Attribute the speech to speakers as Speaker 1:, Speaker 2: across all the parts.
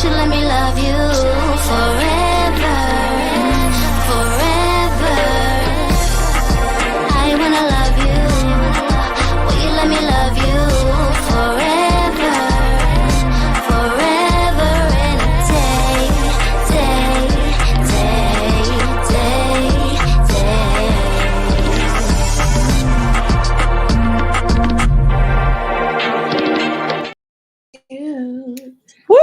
Speaker 1: should let me love you forever, forever. I wanna love you. Will you let me love you forever, forever and a day, day, day, day, day.
Speaker 2: Woo!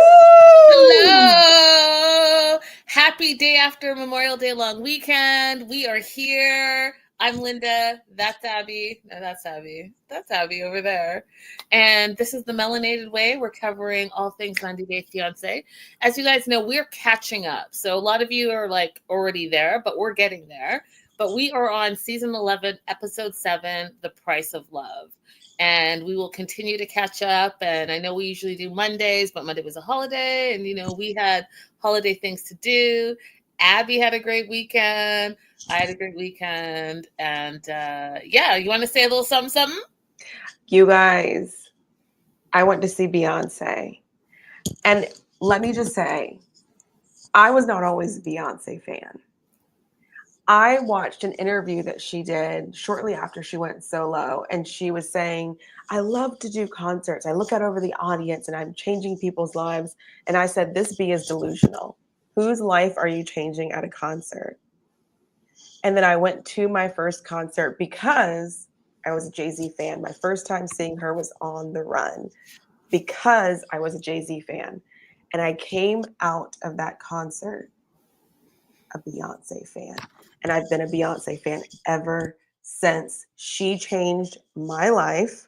Speaker 3: Hello! Happy day after Memorial Day long weekend. We are here. I'm Linda. That's Abby. No, that's Abby. That's Abby over there. And this is the Melanated Way. We're covering all things 90 Day Fiance. As you guys know, we're catching up. So a lot of you are like already there, but we're getting there. But we are on season 11, episode 7, The Price of Love. And we will continue to catch up. And I know we usually do Mondays, but Monday was a holiday. And, you know, we had holiday things to do. Abby had a great weekend. I had a great weekend. And yeah, you want to say a little something, something?
Speaker 2: You guys, I went to see Beyonce. And let me just say, I was not always a Beyonce fan. I watched an interview that she did shortly after she went solo, and she was saying, I love to do concerts. I look out over the audience and I'm changing people's lives. And I said, this bee is delusional. Whose life are you changing at a concert? And then I went to my first concert because I was a Jay-Z fan. My first time seeing her was On the Run because I was a Jay-Z fan. And I came out of that concert a Beyonce fan. And I've been a Beyonce fan ever since. She changed my life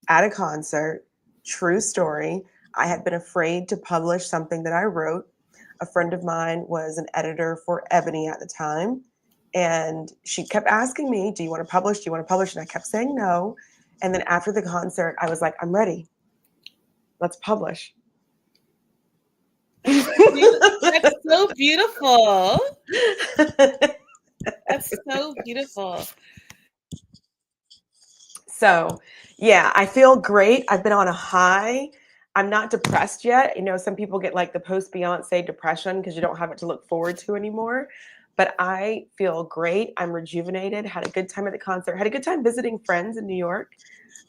Speaker 2: at a concert. True story. I had been afraid to publish something that I wrote. A friend of mine was an editor for Ebony at the time. And she kept asking me, do you want to publish? Do you want to publish? And I kept saying no. And then after the concert, I was like, I'm ready. Let's publish.
Speaker 3: That's so beautiful. That's so beautiful.
Speaker 2: So, yeah, I feel great. I've been on a high. I'm not depressed yet. You know, some people get like the post-Beyonce depression because you don't have it to look forward to anymore. But I feel great. I'm rejuvenated. Had a good time at the concert. Had a good time visiting friends in New York.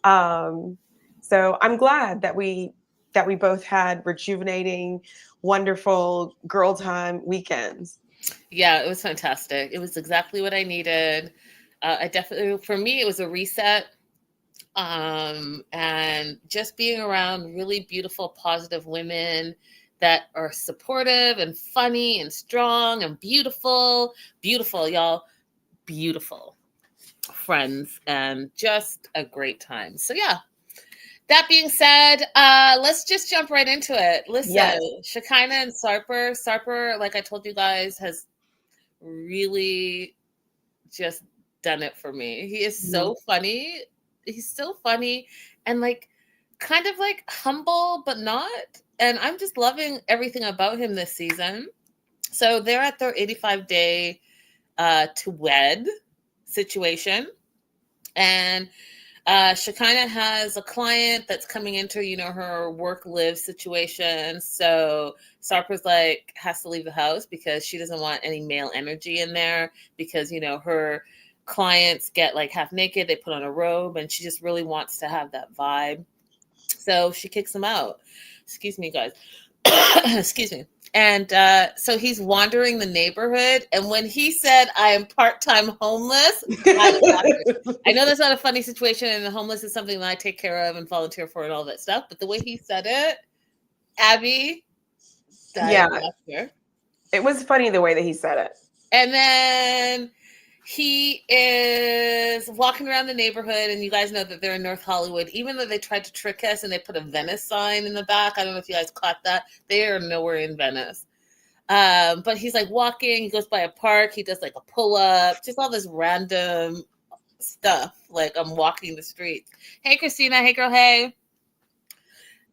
Speaker 2: So I'm glad that we both had rejuvenating, wonderful girl time weekends.
Speaker 3: Yeah, it was fantastic. It was exactly what I needed. I definitely, for me, it was a reset. And just being around really beautiful, positive women that are supportive and funny and strong and beautiful, y'all, beautiful friends, and just a great time. So yeah. That being said, let's just jump right into it. Listen, yes. Shekinah and Sarper, like I told you guys, has really just done it for me. He is so funny. He's so funny and like kind of like humble, but not. And I'm just loving everything about him this season. So they're at their 85-day to wed situation. And Shekinah has a client that's coming into, you know, her work-live situation. So Sarper's like has to leave the house because she doesn't want any male energy in there because, you know, her clients get like half naked, they put on a robe, and she just really wants to have that vibe. So she kicks him out. Excuse me, guys. Excuse me. And so he's wandering the neighborhood. And when he said, I am part-time homeless, I know that's not a funny situation, and the homeless is something that I take care of and volunteer for and all that stuff. But the way he said it, Abby died after.
Speaker 2: It was funny the way that he said it.
Speaker 3: And then he is walking around the neighborhood, and you guys know that they're in North Hollywood. Even though they tried to trick us and they put a Venice sign in the back. I don't know if you guys caught that. They are nowhere in Venice. But he's like walking. He goes by a park. He does like a pull-up. Just all this random stuff. Like I'm walking the streets. Hey, Christina. Hey, girl. Hey.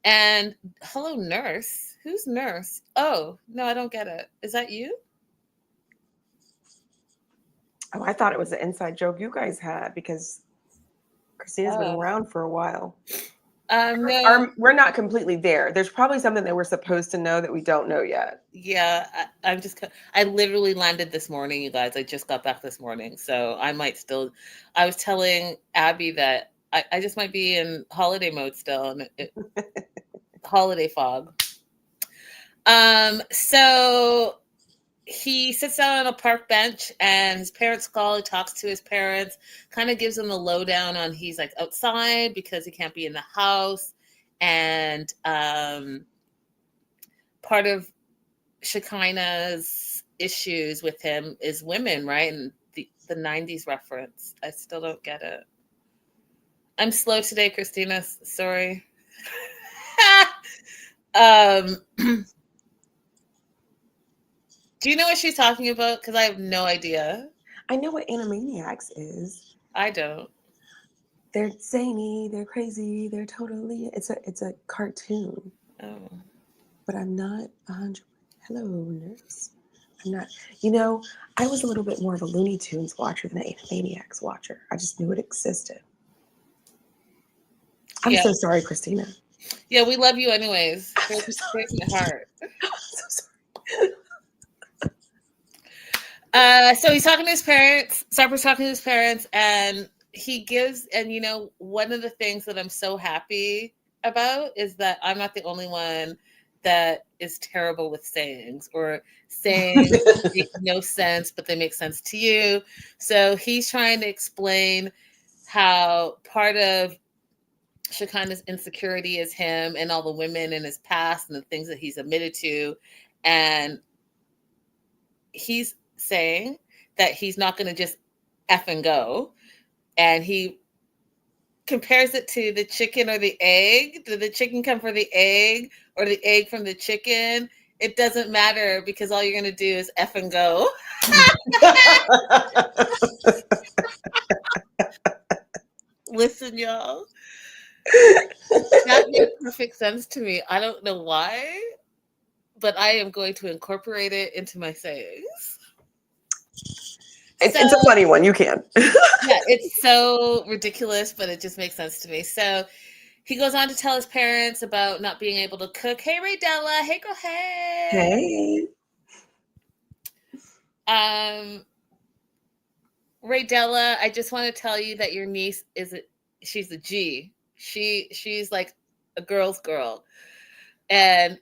Speaker 3: And hello, nurse. Who's nurse? Oh, no, I don't get it. Is that you?
Speaker 2: Oh, I thought it was an inside joke you guys had because Christina's been around for a while.
Speaker 3: No,
Speaker 2: we're not completely there. There's probably something that we're supposed to know that we don't know yet.
Speaker 3: yeah, I literally landed this morning, you guys. I just got back this morning. So I might still, I was telling Abby that I just might be in holiday mode still, and holiday fog. So he sits down on a park bench and his parents call. He talks to his parents, kind of gives them the lowdown on he's like outside because he can't be in the house. And part of Shekinah's issues with him is women, right? And the 90s reference. I still don't get it. I'm slow today, Christina. Sorry. um, do you know what she's talking about? Because I have no idea.
Speaker 2: I know what Animaniacs is.
Speaker 3: I don't.
Speaker 2: They're zany, they're crazy, they're totally. It's a cartoon.
Speaker 3: Oh.
Speaker 2: But I'm not 100. Hello, nurse. I'm not. You know, I was a little bit more of a Looney Tunes watcher than an Animaniacs watcher. I just knew it existed. I'm so sorry, Christina.
Speaker 3: Yeah, we love you anyways.
Speaker 2: I'm so sorry.
Speaker 3: Breaks my heart.
Speaker 2: I'm so sorry.
Speaker 3: So he's talking to his parents. Sarper's talking to his parents, and he gives. And you know, one of the things that I'm so happy about is that I'm not the only one that is terrible with sayings or sayings that make no sense, but they make sense to you. So he's trying to explain how part of Shekinah's insecurity is him and all the women in his past and the things that he's admitted to. And he's saying that he's not going to just F and go. And he compares it to the chicken or the egg. Did the chicken come from the egg or the egg from the chicken? It doesn't matter because all you're going to do is F and go. Listen, y'all. That made perfect sense to me. I don't know why, but I am going to incorporate it into my sayings.
Speaker 2: It's a funny one. You can.
Speaker 3: Yeah, it's so ridiculous, but it just makes sense to me. So he goes on to tell his parents about not being able to cook. Hey, Ray Della. Hey, girl. Hey.
Speaker 2: Hey.
Speaker 3: Ray Della, I just want to tell you that your niece she's a G. She's like a girl's girl. And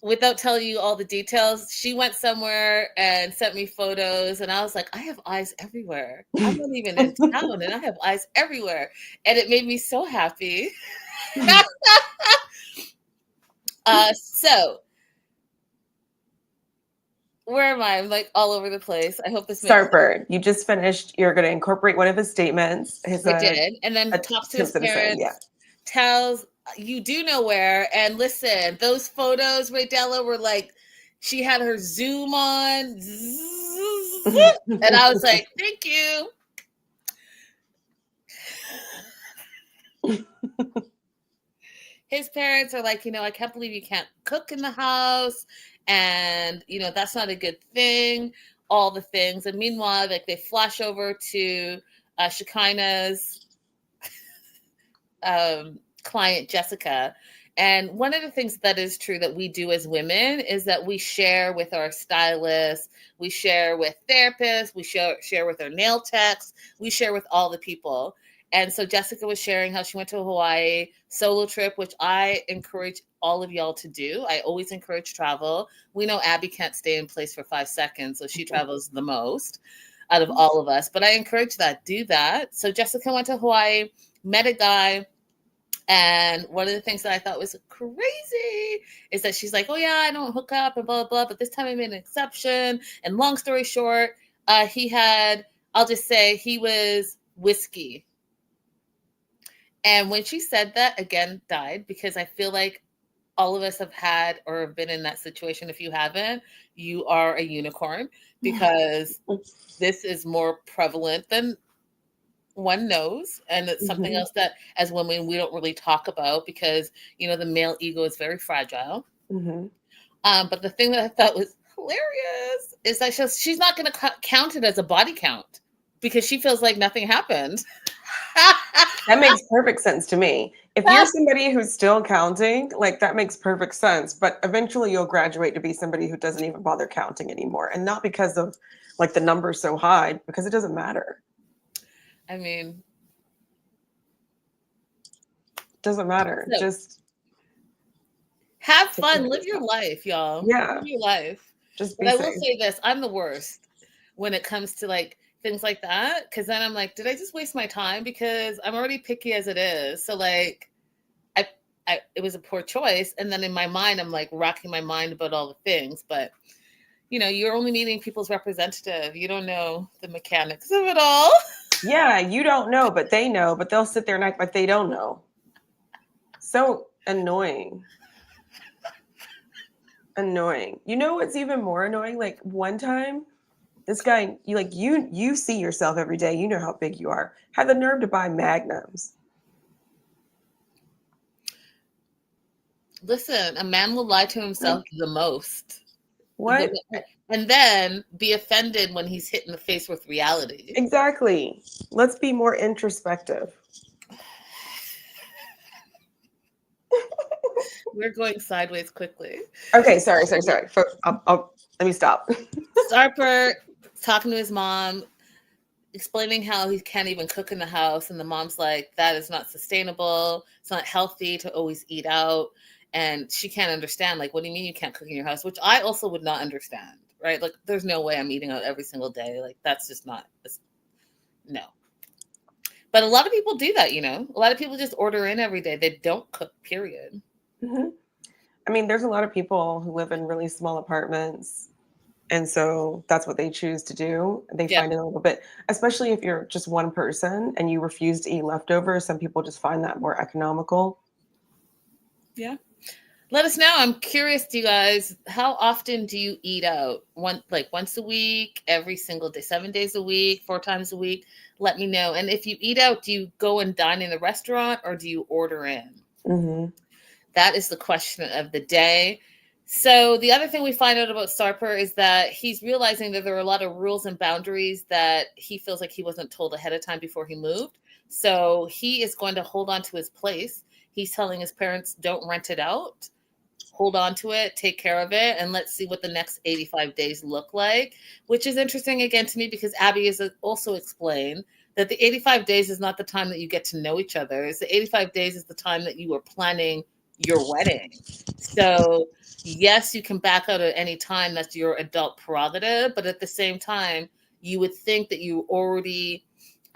Speaker 3: without telling you all the details, she went somewhere and sent me photos, and I was like, I have eyes everywhere. I'm not even in town, and I have eyes everywhere. And it made me so happy. So where am I? I'm like all over the place. I hope this makes
Speaker 2: Sarper, you just finished. You're going to incorporate one of his statements.
Speaker 3: I did. And then talks to his parents, tells you do know where. And listen, those photos, Ray Della, were like, she had her Zoom on. And I was like, thank you. His parents are like, I can't believe you can't cook in the house. And, that's not a good thing. All the things. And meanwhile, like they flash over to Shekinah's client, Jessica. And one of the things that is true that we do as women is that we share with our stylists, we share with therapists, we share with our nail techs, we share with all the people. And so Jessica was sharing how she went to a Hawaii solo trip, which I encourage all of y'all to do. I always encourage travel. We know Abby can't stay in place for 5 seconds, so she travels the most out of all of us. But I encourage that. Do that. So Jessica went to Hawaii, met a guy. And one of the things that I thought was crazy is that she's like, oh, yeah, I don't hook up and blah, blah, blah. But this time I made an exception. And long story short, I'll just say he was whiskey. And when she said that, again, died, because I feel like all of us have had or have been in that situation. If you haven't, you are a unicorn, because this is more prevalent than one knows. And it's something else that as women, we don't really talk about because, the male ego is very fragile. But the thing that I thought was hilarious is that she's not going to count it as a body count because she feels like nothing happened.
Speaker 2: That makes perfect sense to me. If you're somebody who's still counting, like that makes perfect sense. But eventually you'll graduate to be somebody who doesn't even bother counting anymore. And not because of like the number's so high, because it doesn't matter.
Speaker 3: I mean,
Speaker 2: It doesn't matter.
Speaker 3: so
Speaker 2: Just
Speaker 3: have
Speaker 2: take care
Speaker 3: fun,
Speaker 2: of
Speaker 3: live your
Speaker 2: yourself.
Speaker 3: life, y'all.
Speaker 2: Yeah.
Speaker 3: Live your life.
Speaker 2: Just
Speaker 3: But
Speaker 2: be
Speaker 3: I will
Speaker 2: safe.
Speaker 3: say this, I'm the worst when it comes to like things like that. Cause then I'm like, did I just waste my time? Because I'm already picky as it is. So like it was a poor choice. And then in my mind, I'm like racking my mind about all the things. But you know, you're only meeting people's representative. You don't know the mechanics of it all.
Speaker 2: Yeah, you don't know, but they know, but they'll sit there and act like they don't know. So annoying. Annoying. You know what's even more annoying? Like one time, this guy, you see yourself every day, you know how big you are, had the nerve to buy magnums.
Speaker 3: Listen, a man will lie to himself
Speaker 2: Like,
Speaker 3: the most.
Speaker 2: what?
Speaker 3: And then be offended when he's hit in the face with reality.
Speaker 2: Exactly. Let's be more introspective.
Speaker 3: We're going sideways quickly.
Speaker 2: Okay, sorry. Let me stop.
Speaker 3: Sarper talking to his mom, explaining how he can't even cook in the house. And the mom's like, that is not sustainable. It's not healthy to always eat out. And she can't understand, like, what do you mean you can't cook in your house? Which I also would not understand, right? Like, there's no way I'm eating out every single day. Like, that's just not, no. But a lot of people do that, you know? A lot of people just order in every day. They don't cook, period.
Speaker 2: Mm-hmm. I mean, there's a lot of people who live in really small apartments. And so that's what they choose to do. They
Speaker 3: Yeah.
Speaker 2: find it a little bit, especially if you're just one person and you refuse to eat leftovers. Some people just find that more economical.
Speaker 3: Yeah. Let us know. I'm curious, do you guys, how often do you eat out? Once a week, every single day, 7 days a week, 4 times a week? Let me know. And if you eat out, do you go and dine in a restaurant or do you order in?
Speaker 2: Mm-hmm.
Speaker 3: That is the question of the day. So the other thing we find out about Sarper is that he's realizing that there are a lot of rules and boundaries that he feels like he wasn't told ahead of time before he moved. So he is going to hold on to his place. He's telling his parents, don't rent it out. Hold on to it, take care of it, and let's see what the next 85 days look like, which is interesting again to me because Abby has also explained that the 85 days is not the time that you get to know each other. It's the 85 days is the time that you are planning your wedding. So yes, you can back out at any time. That's your adult prerogative. But at the same time, you would think that you already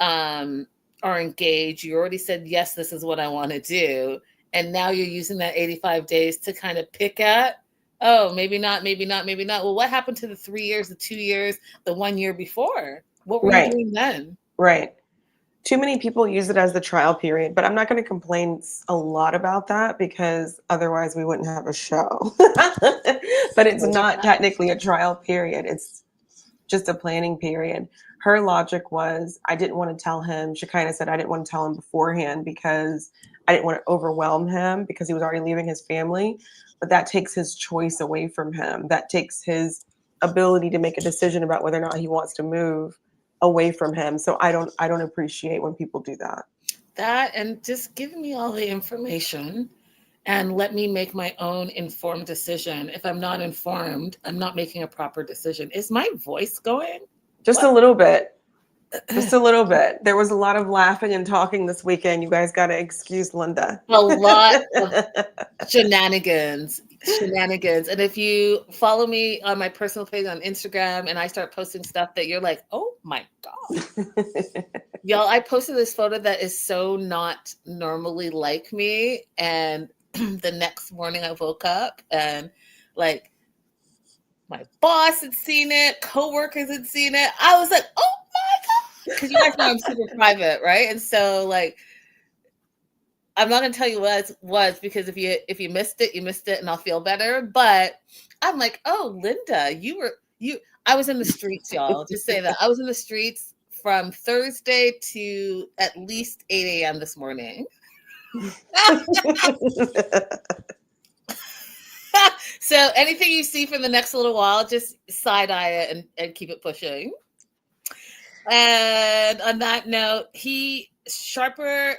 Speaker 3: are engaged. You already said, yes, this is what I want to do. And now you're using that 85 days to kind of pick at, oh, maybe not, maybe not, maybe not. Well, what happened to the 3 years, the 2 years, the 1 year before? What were you
Speaker 2: Right.
Speaker 3: doing then?
Speaker 2: Right. Too many people use it as the trial period, but I'm not going to complain a lot about that because otherwise we wouldn't have a show. But it's not technically a trial period. It's just a planning period. Her logic was, I didn't want to tell him. She kind of said, I didn't want to tell him beforehand because I didn't want to overwhelm him because he was already leaving his family. But that takes his choice away from him. That takes his ability to make a decision about whether or not he wants to move away from him. So I don't appreciate when people do that.
Speaker 3: That and just give me all the information and let me make my own informed decision. If I'm not informed, I'm not making a proper decision. Is my voice going?
Speaker 2: Just a little bit. Just a little bit. There was a lot of laughing and talking this weekend. You guys got to excuse Linda.
Speaker 3: A lot of shenanigans. And if you follow me on my personal page on Instagram and I start posting stuff that you're like, oh my God. Y'all, I posted this photo that is so not normally like me. And the next morning I woke up and like my boss had seen it, coworkers had seen it. I was like, oh my God. Because you guys know I'm super private, right? And so like I'm not gonna tell you what it was because if you missed it, you missed it and I'll feel better. But I'm like, oh Linda, I was in the streets, y'all. Just say that. I was in the streets from Thursday to at least 8 a.m. this morning. So anything you see for the next little while, just side eye it and keep it pushing. And on that note, Sharper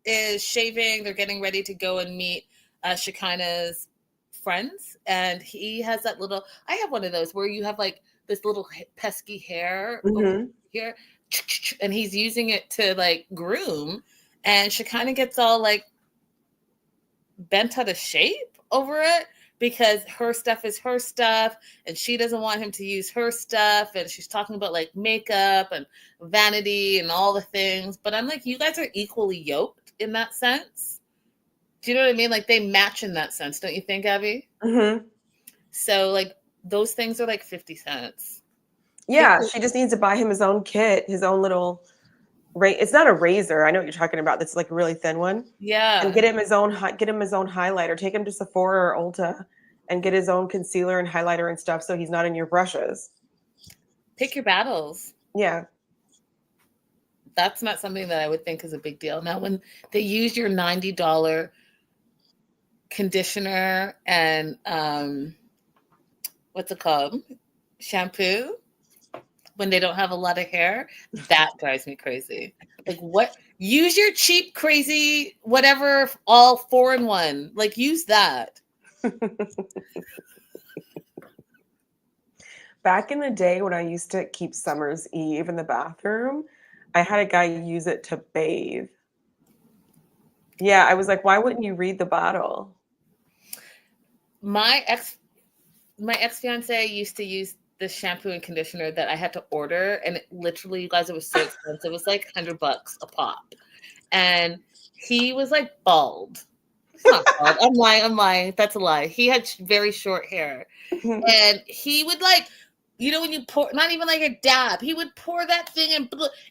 Speaker 3: is shaving. They're getting ready to go and meet Shekinah's friends. And he has that little, I have one of those where you have like this little pesky hair over
Speaker 2: Mhm.
Speaker 3: here. And he's using it to like groom. And Shekinah gets all like bent out of shape over it because her stuff is her stuff and she doesn't want him to use her stuff, and she's talking about like makeup and vanity and all the things, but I'm like, you guys are equally yoked in that sense. Do you know what I mean? Like they match in that sense, don't you think, Abby?
Speaker 2: Mhm.
Speaker 3: So like those things are like 50 cents.
Speaker 2: Yeah, she just needs to buy him his own kit, his own little it's not a razor. I know what you're talking about. That's like a really thin one. And
Speaker 3: Yeah,
Speaker 2: get him his own highlighter. Take him to Sephora or Ulta and get his own concealer and highlighter and stuff so he's not in your brushes.
Speaker 3: pick your battles.
Speaker 2: Yeah.
Speaker 3: That's not something that I would think is a big deal. Now when they use your $90 conditioner and what's it called, shampoo, when they don't have a lot of hair, that drives me crazy. Like, what? Use your cheap, crazy, whatever, all 4-in-1. Like, use that.
Speaker 2: Back in the day when I used to keep Summer's Eve in the bathroom, I had a guy use it to bathe. Yeah, I was like, why wouldn't you read the bottle?
Speaker 3: My ex fiance used to use the shampoo and conditioner that I had to order, and it literally, you guys, it was so expensive. It was like $100 a pop, and he was like bald. It's not bald. I'm lying. That's a lie. He had very short hair, and he would like, you know, when you pour, not even like a dab, he would pour that thing and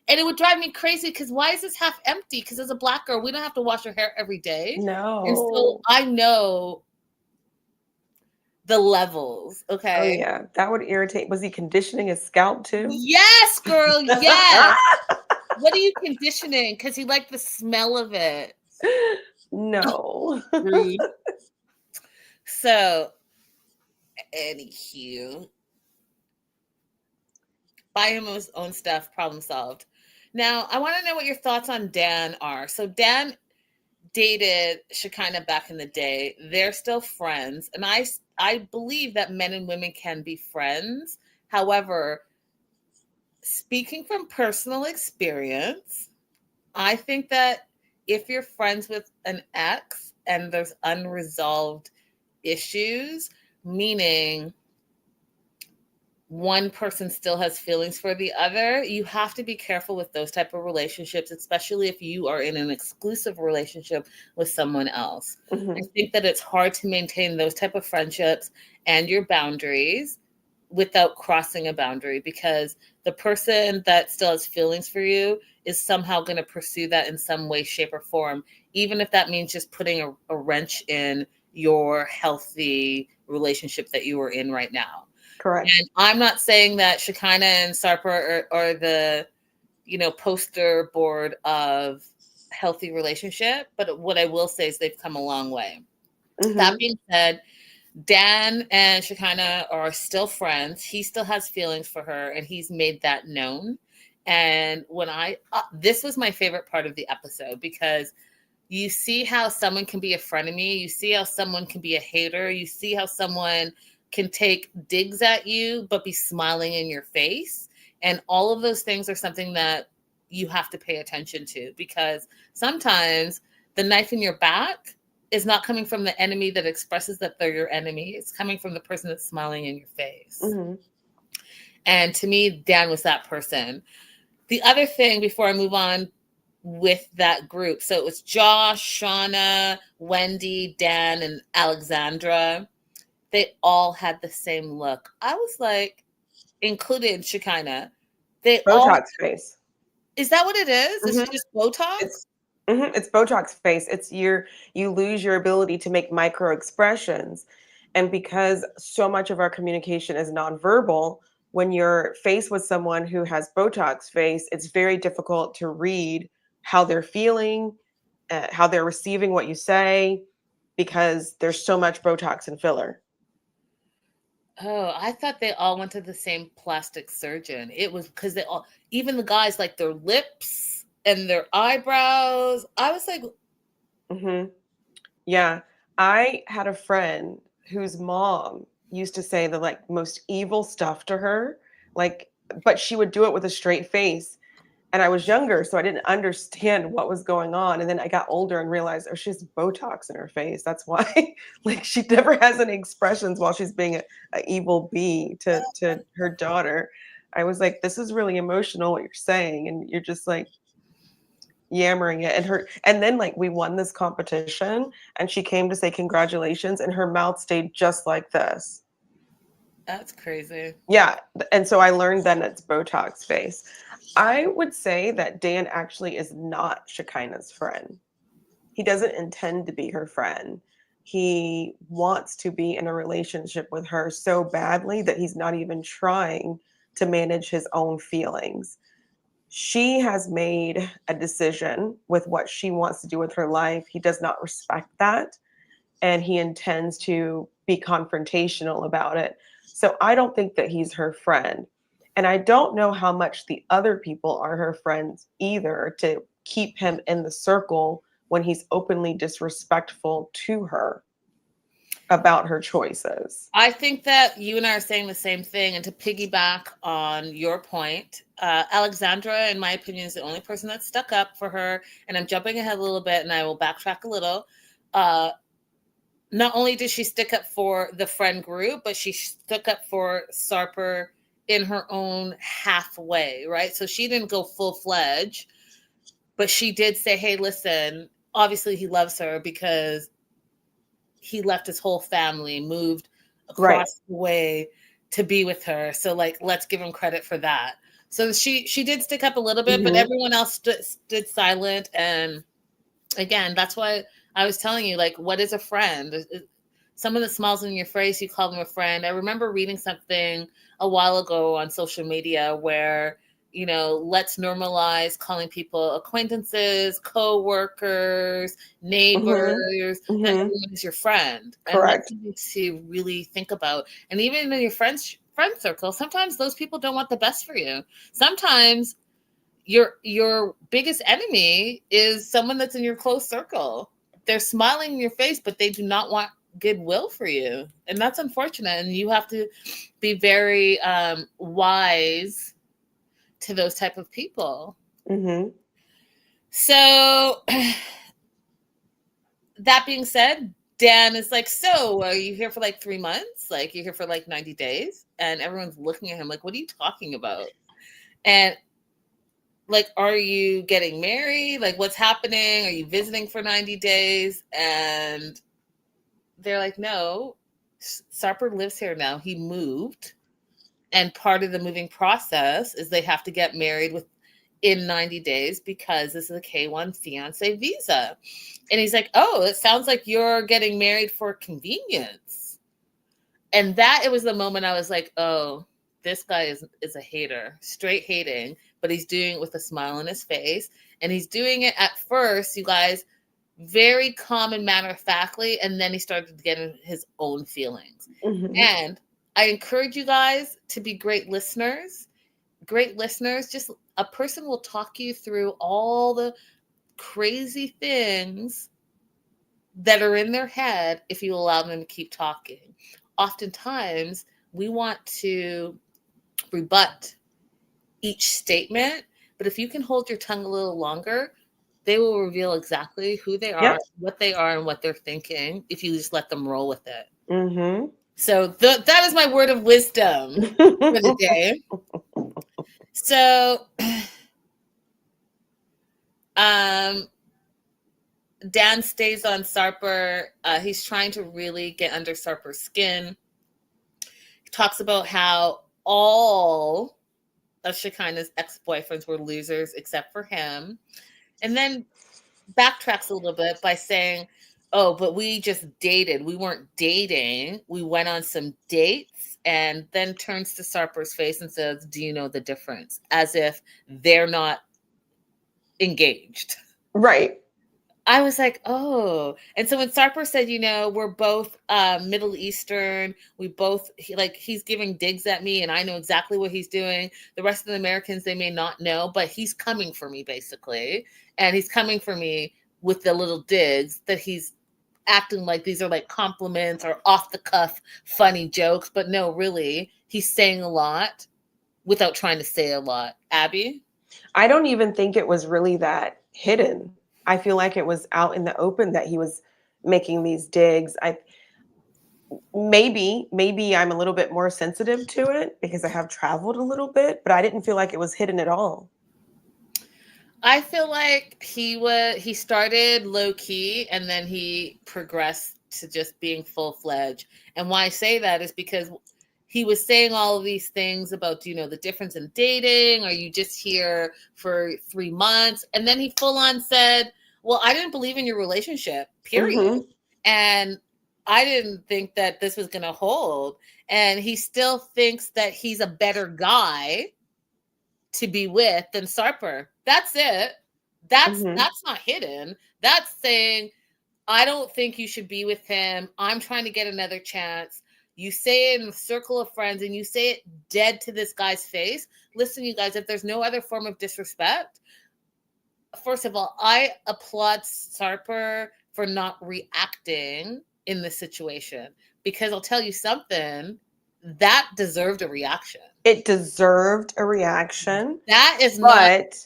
Speaker 3: it would drive me crazy because why is this half empty? Because as a black girl, we don't have to wash our hair every day, and so
Speaker 2: No.
Speaker 3: I know the levels.
Speaker 2: Oh
Speaker 3: Okay.
Speaker 2: yeah, that would irritate. Was he conditioning his scalp too?
Speaker 3: Yes, girl. Yes. What are you conditioning? Because he liked the smell of it.
Speaker 2: No.
Speaker 3: Rude. So, anywho, buy him his own stuff, problem solved. Now, I want to know what your thoughts on Dan are. So, Dan dated Shekinah back in the day. They're still friends. And I believe that men and women can be friends. However, speaking from personal experience, I think that if you're friends with an ex and there's unresolved issues, meaning one person still has feelings for the other, you have to be careful with those type of relationships, especially if you are in an exclusive relationship with someone else. I
Speaker 2: Mhm.
Speaker 3: think that it's hard to maintain those type of friendships and your boundaries without crossing a boundary, because the person that still has feelings for you is somehow going to pursue that in some way, shape, or form, even if that means just putting a wrench in your healthy relationship that you are in right now.
Speaker 2: Correct.
Speaker 3: And I'm not saying that Shekinah and Sarper are the, poster board of healthy relationship, but what I will say is they've come a long way. That
Speaker 2: Mhm.
Speaker 3: being said, Dan and Shekinah are still friends. He still has feelings for her, and he's made that known. And when this was my favorite part of the episode, because you see how someone can be a frenemy. You see how someone can be a hater. You see how someone can take digs at you, but be smiling in your face. And all of those things are something that you have to pay attention to, because sometimes the knife in your back is not coming from the enemy that expresses that they're your enemy. It's coming from the person that's smiling in your face.
Speaker 2: Mhm.
Speaker 3: And to me, Dan was that person. The other thing before I move on with that group, so it was Josh, Shauna, Wendy, Dan, and Alexandra. They all had the same look. I was like, included Shekinah. They all,
Speaker 2: Botox face.
Speaker 3: is that what it is? Is
Speaker 2: Mhm.
Speaker 3: it just Botox?
Speaker 2: It's it's Botox face. You lose your ability to make micro expressions, and because so much of our communication is nonverbal, when you're faced with someone who has Botox face, it's very difficult to read how they're feeling, how they're receiving what you say, because there's so much Botox and filler.
Speaker 3: Oh, I thought they all went to the same plastic surgeon. It was because they all, even the guys, like their lips and their eyebrows. I was like,
Speaker 2: Hmm. Yeah. I had a friend whose mom used to say the like most evil stuff to her, like, but she would do it with a straight face. And I was younger, so I didn't understand what was going on. And then I got older and realized, oh, she has Botox in her face. That's why, like, she never has any expressions while she's being a evil bee to her daughter. I was like, this is really emotional what you're saying, and you're just like yammering it. And then like we won this competition, and she came to say congratulations, and her mouth stayed just like this.
Speaker 3: that's crazy.
Speaker 2: Yeah, and so I learned then it's Botox face. I would say that Dan actually is not Shekinah's friend. He doesn't intend to be her friend. He wants to be in a relationship with her so badly that he's not even trying to manage his own feelings. She has made a decision with what she wants to do with her life. He does not respect that, and he intends to be confrontational about it. So I don't think that he's her friend. And I don't know how much the other people are her friends either to keep him in the circle when he's openly disrespectful to her about her choices.
Speaker 3: I think that you and I are saying the same thing. And to piggyback on your point, Alexandra, in my opinion, is the only person that stuck up for her. And I'm jumping ahead a little bit, and I will backtrack a little. Uh, Not only did she stick up for the friend group, but she stuck up for Sarper in her own halfway, right? So she didn't go full fledged, but she did say, hey, listen, obviously he loves her because he left his whole family, moved
Speaker 2: Right.
Speaker 3: across the way to be with her. So like, let's give him credit for that. So she did stick up a little bit, but
Speaker 2: Hmm.
Speaker 3: everyone else stood silent. And again, that's why I was telling you, like, what is a friend? Someone that smiles in your face, you call them a friend. I remember reading something a while ago on social media where, you know, let's normalize calling people acquaintances, co-workers,
Speaker 2: Hmm.
Speaker 3: neighbors, and
Speaker 2: Hmm.
Speaker 3: everyone is your friend. And that's
Speaker 2: Correct.
Speaker 3: something to really think about. And even in your friend circle, sometimes those people don't want the best for you. Sometimes your biggest enemy is someone that's in your close circle. They're smiling in your face, but they do not want goodwill for you, and that's unfortunate. And you have to be very wise to those type of people.
Speaker 2: Hmm.
Speaker 3: So that being said, Dan is like, so are you here for like 3 months? Like you're here for like 90 days? And everyone's looking at him like, what are you talking about? And like, are you getting married? Like, what's happening? Are you visiting for 90 days? And they're like, no, Sarper lives here now. He moved. And part of the moving process is they have to get married within 90 days because this is a K1 fiance visa. And he's like, oh, it sounds like you're getting married for convenience. And that it was the moment I was like, oh, this guy is a hater, straight hating, but he's doing it with a smile on his face. And he's doing it at first, you guys, very calm and matter of factly, and then he started to get in his own feelings.
Speaker 2: Hmm.
Speaker 3: And I encourage you guys to be great listeners. Great listeners, just a person will talk you through all the crazy things that are in their head if you allow them to keep talking. Oftentimes, we want to rebut each statement, but if you can hold your tongue a little longer, they will reveal exactly who they
Speaker 2: Yep.
Speaker 3: are, and what they're thinking if you just let them roll with it.
Speaker 2: Hmm.
Speaker 3: So that is my word of wisdom for the day. So um Dan stays on Sarper. He's trying to really get under Sarper's skin. He talks about how all of Shekinah's ex-boyfriends were losers except for him. And then backtracks a little bit by saying, oh, but we just dated. We weren't dating. We went on some dates, and then turns to Sarper's face and says, do you know the difference? As if they're not engaged.
Speaker 2: Right.
Speaker 3: I was like, oh. And so when Sarper said, we're both Middle Eastern, he's giving digs at me and I know exactly what he's doing. The rest of the Americans, they may not know, but he's coming for me basically. And he's coming for me with the little digs that he's acting like these are like compliments or off the cuff funny jokes. But no, really, he's saying a lot without trying to say a lot. Abby?
Speaker 2: I don't even think it was really that hidden. I feel like it was out in the open that he was making these digs. Maybe I'm a little bit more sensitive to it because I have traveled a little bit, but I didn't feel like it was hidden at all.
Speaker 3: I feel like he started low key and then he progressed to just being full fledged. And why I say that is because he was saying all of these things about, the difference in dating. Are you just here for 3 months? And then he full on said, well, I didn't believe in your relationship, period.
Speaker 2: Mm-hmm.
Speaker 3: And I didn't think that this was going to hold. And he still thinks that he's a better guy to be with than Sarper. That's it. That's not hidden. That's saying, I don't think you should be with him. I'm trying to get another chance. You say it in a circle of friends and you say it dead to this guy's face. Listen, you guys, if there's no other form of disrespect, first of all, I applaud Sarper for not reacting in this situation, because I'll tell you something, that deserved a reaction.
Speaker 2: It deserved a reaction.
Speaker 3: That is
Speaker 2: but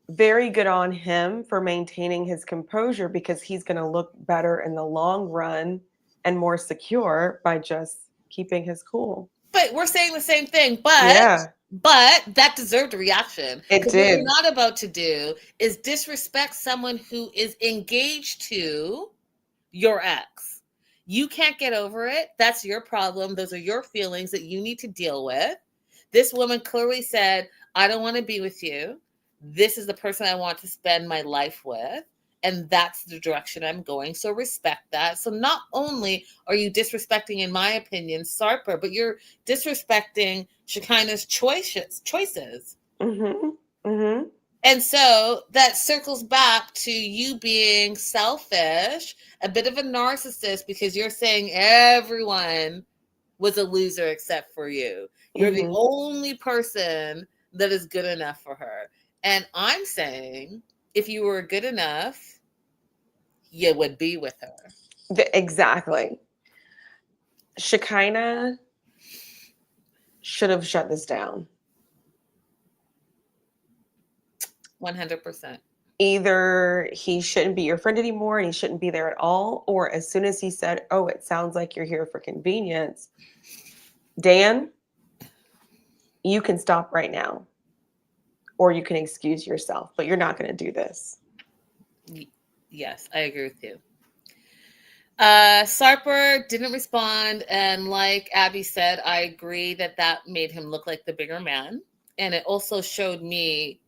Speaker 2: very good on him for maintaining his composure, because he's going to look better in the long run and more secure by just keeping his cool.
Speaker 3: But we're saying the same thing, but that deserved a reaction.
Speaker 2: It did.
Speaker 3: What you're not about to do is disrespect someone who is engaged to your ex. You can't get over it. That's your problem. Those are your feelings that you need to deal with. This woman clearly said, I don't want to be with you. This is the person I want to spend my life with. And that's the direction I'm going. So respect that. So not only are you disrespecting, in my opinion, Sarper, but you're disrespecting Shekinah's choices.
Speaker 2: Mm-hmm. Mm-hmm.
Speaker 3: And so that circles back to you being selfish, a bit of a narcissist, because you're saying everyone was a loser except for you. You're the only person that is good enough for her. And I'm saying, if you were good enough, you would be with her.
Speaker 2: Exactly. Shekinah should have shut this down.
Speaker 3: 100%.
Speaker 2: Either he shouldn't be your friend anymore and he shouldn't be there at all, or as soon as he said, oh, it sounds like you're here for convenience, Dan, you can stop right now, or you can excuse yourself, but you're not going to do this.
Speaker 3: Yes, I agree with you. Sarper didn't respond, and like Abby said, I agree that made him look like the bigger man, and it also showed me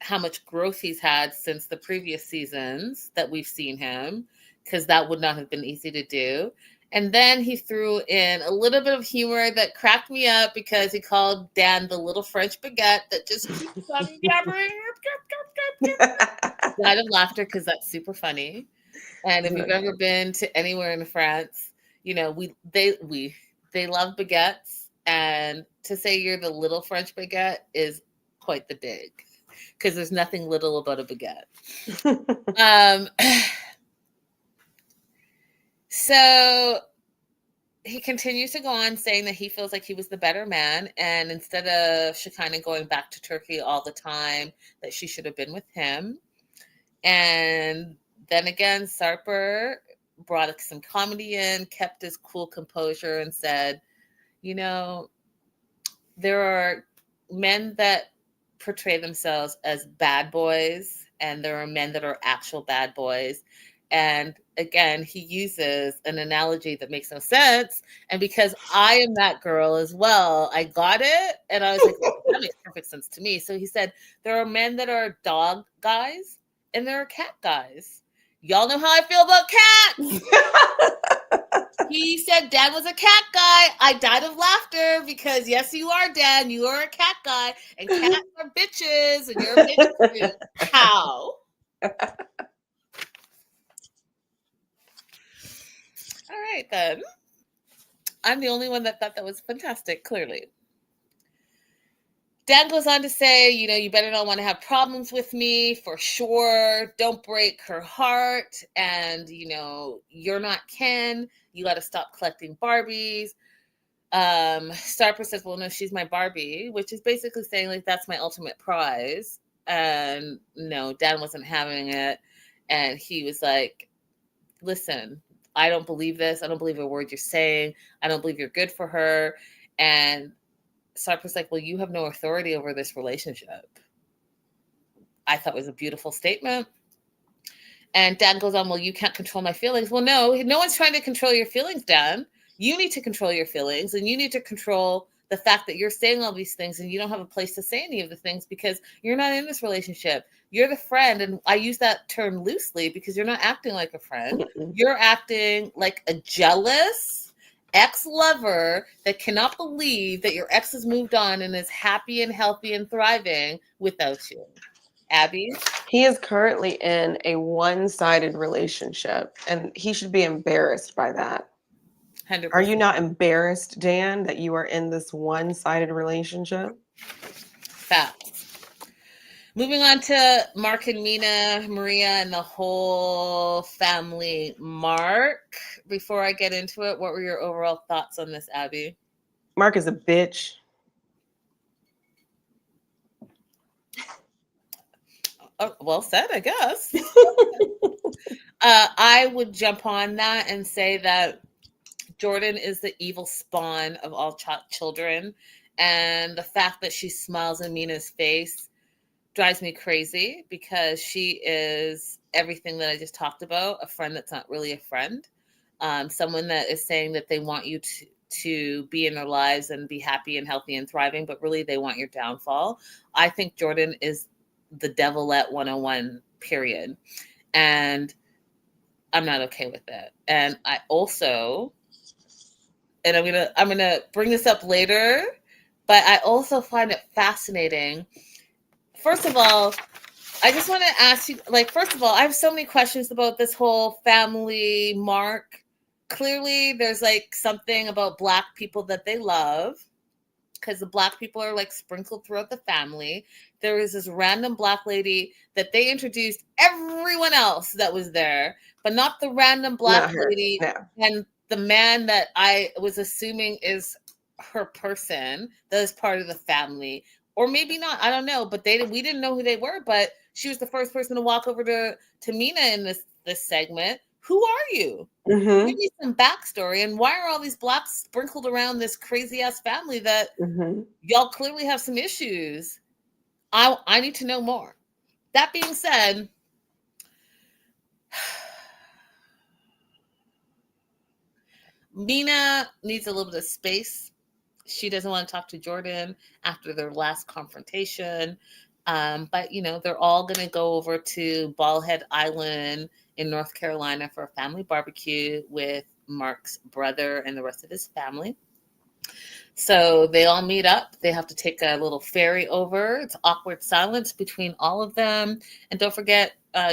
Speaker 3: how much growth he's had since the previous seasons that we've seen him, because that would not have been easy to do. And then he threw in a little bit of humor that cracked me up, because he called Dan the little French baguette that just keeps on yabbering. Died of laughter, because that's super funny. And if you've ever been to anywhere in France, they love baguettes, and to say you're the little French baguette is quite the dig, because there's nothing little about a baguette. So he continues to go on saying that he feels like he was the better man, and instead of Shekinah going back to Turkey all the time, that she should have been with him. And then again, Sarper brought some comedy in, kept his cool composure, and said, there are men that portray themselves as bad boys, and there are men that are actual bad boys. And again, he uses an analogy that makes no sense. And because I am that girl as well, I got it. And I was like, that makes perfect sense to me. So he said, there are men that are dog guys and there are cat guys. Y'all know how I feel about cats. He said Dan was a cat guy. I died of laughter, because yes, you are, Dan. You are a cat guy. And cats are bitches. And you're a bitch too. How? All right, then. I'm the only one that thought that was fantastic, clearly. Dan goes on to say, you better not want to have problems with me for sure. Don't break her heart. And, you're not Ken. You got to stop collecting Barbies. Starper says, well, no, she's my Barbie, which is basically saying, like, that's my ultimate prize. And no, Dan wasn't having it. And he was like, listen, I don't believe this. I don't believe a word you're saying. I don't believe you're good for her. And Sarper's like, well, you have no authority over this relationship. I thought it was a beautiful statement. And Dan goes on, well, you can't control my feelings. Well, no one's trying to control your feelings, Dan. You need to control your feelings, and you need to control the fact that you're saying all these things and you don't have a place to say any of the things because you're not in this relationship. You're the friend. And I use that term loosely because you're not acting like a friend. You're acting like a jealous ex-lover that cannot believe that your ex has moved on and is happy and healthy and thriving without you. Abby?
Speaker 2: He is currently in a one-sided relationship, and he should be embarrassed by that.
Speaker 3: 100%.
Speaker 2: Are you not embarrassed, Dan, that you are in this one-sided relationship?
Speaker 3: Facts. Moving on to Mark and Mina, Maria, and the whole family. Mark, before I get into it, what were your overall thoughts on this, Abby?
Speaker 2: Mark is a bitch.
Speaker 3: Oh, well said, I guess. I would jump on that and say that Jordan is the evil spawn of all children. And the fact that she smiles in Mina's face drives me crazy because she is everything that I just talked about, a friend that's not really a friend. Someone that is saying that they want you to be in their lives and be happy and healthy and thriving, but really they want your downfall. I think Jordan is the devilette 101, period. And I'm not okay with that. And I also, and I'm gonna bring this up later, but I also find it fascinating. First of all, I just want to ask you, first of all, I have so many questions about this whole family, Mark. Clearly, there's something about Black people that they love because the Black people are sprinkled throughout the family. There is this random Black lady that they introduced everyone else that was there, but not the random Black lady.
Speaker 2: No.
Speaker 3: And the man that I was assuming is her person that is part of the family. Or maybe not, I don't know, but we didn't know who they were, but she was the first person to walk over to Mina in this segment. Who are you?
Speaker 2: Mm-hmm.
Speaker 3: Give me some backstory, and why are all these Blacks sprinkled around this crazy ass family that y'all clearly have some issues? I need to know more. That being said, Mina needs a little bit of space. She doesn't want to talk to Jordan after their last confrontation. But, they're all going to go over to Ballhead Island in North Carolina for a family barbecue with Mark's brother and the rest of his family. So they all meet up. They have to take a little ferry over. It's awkward silence between all of them. And don't forget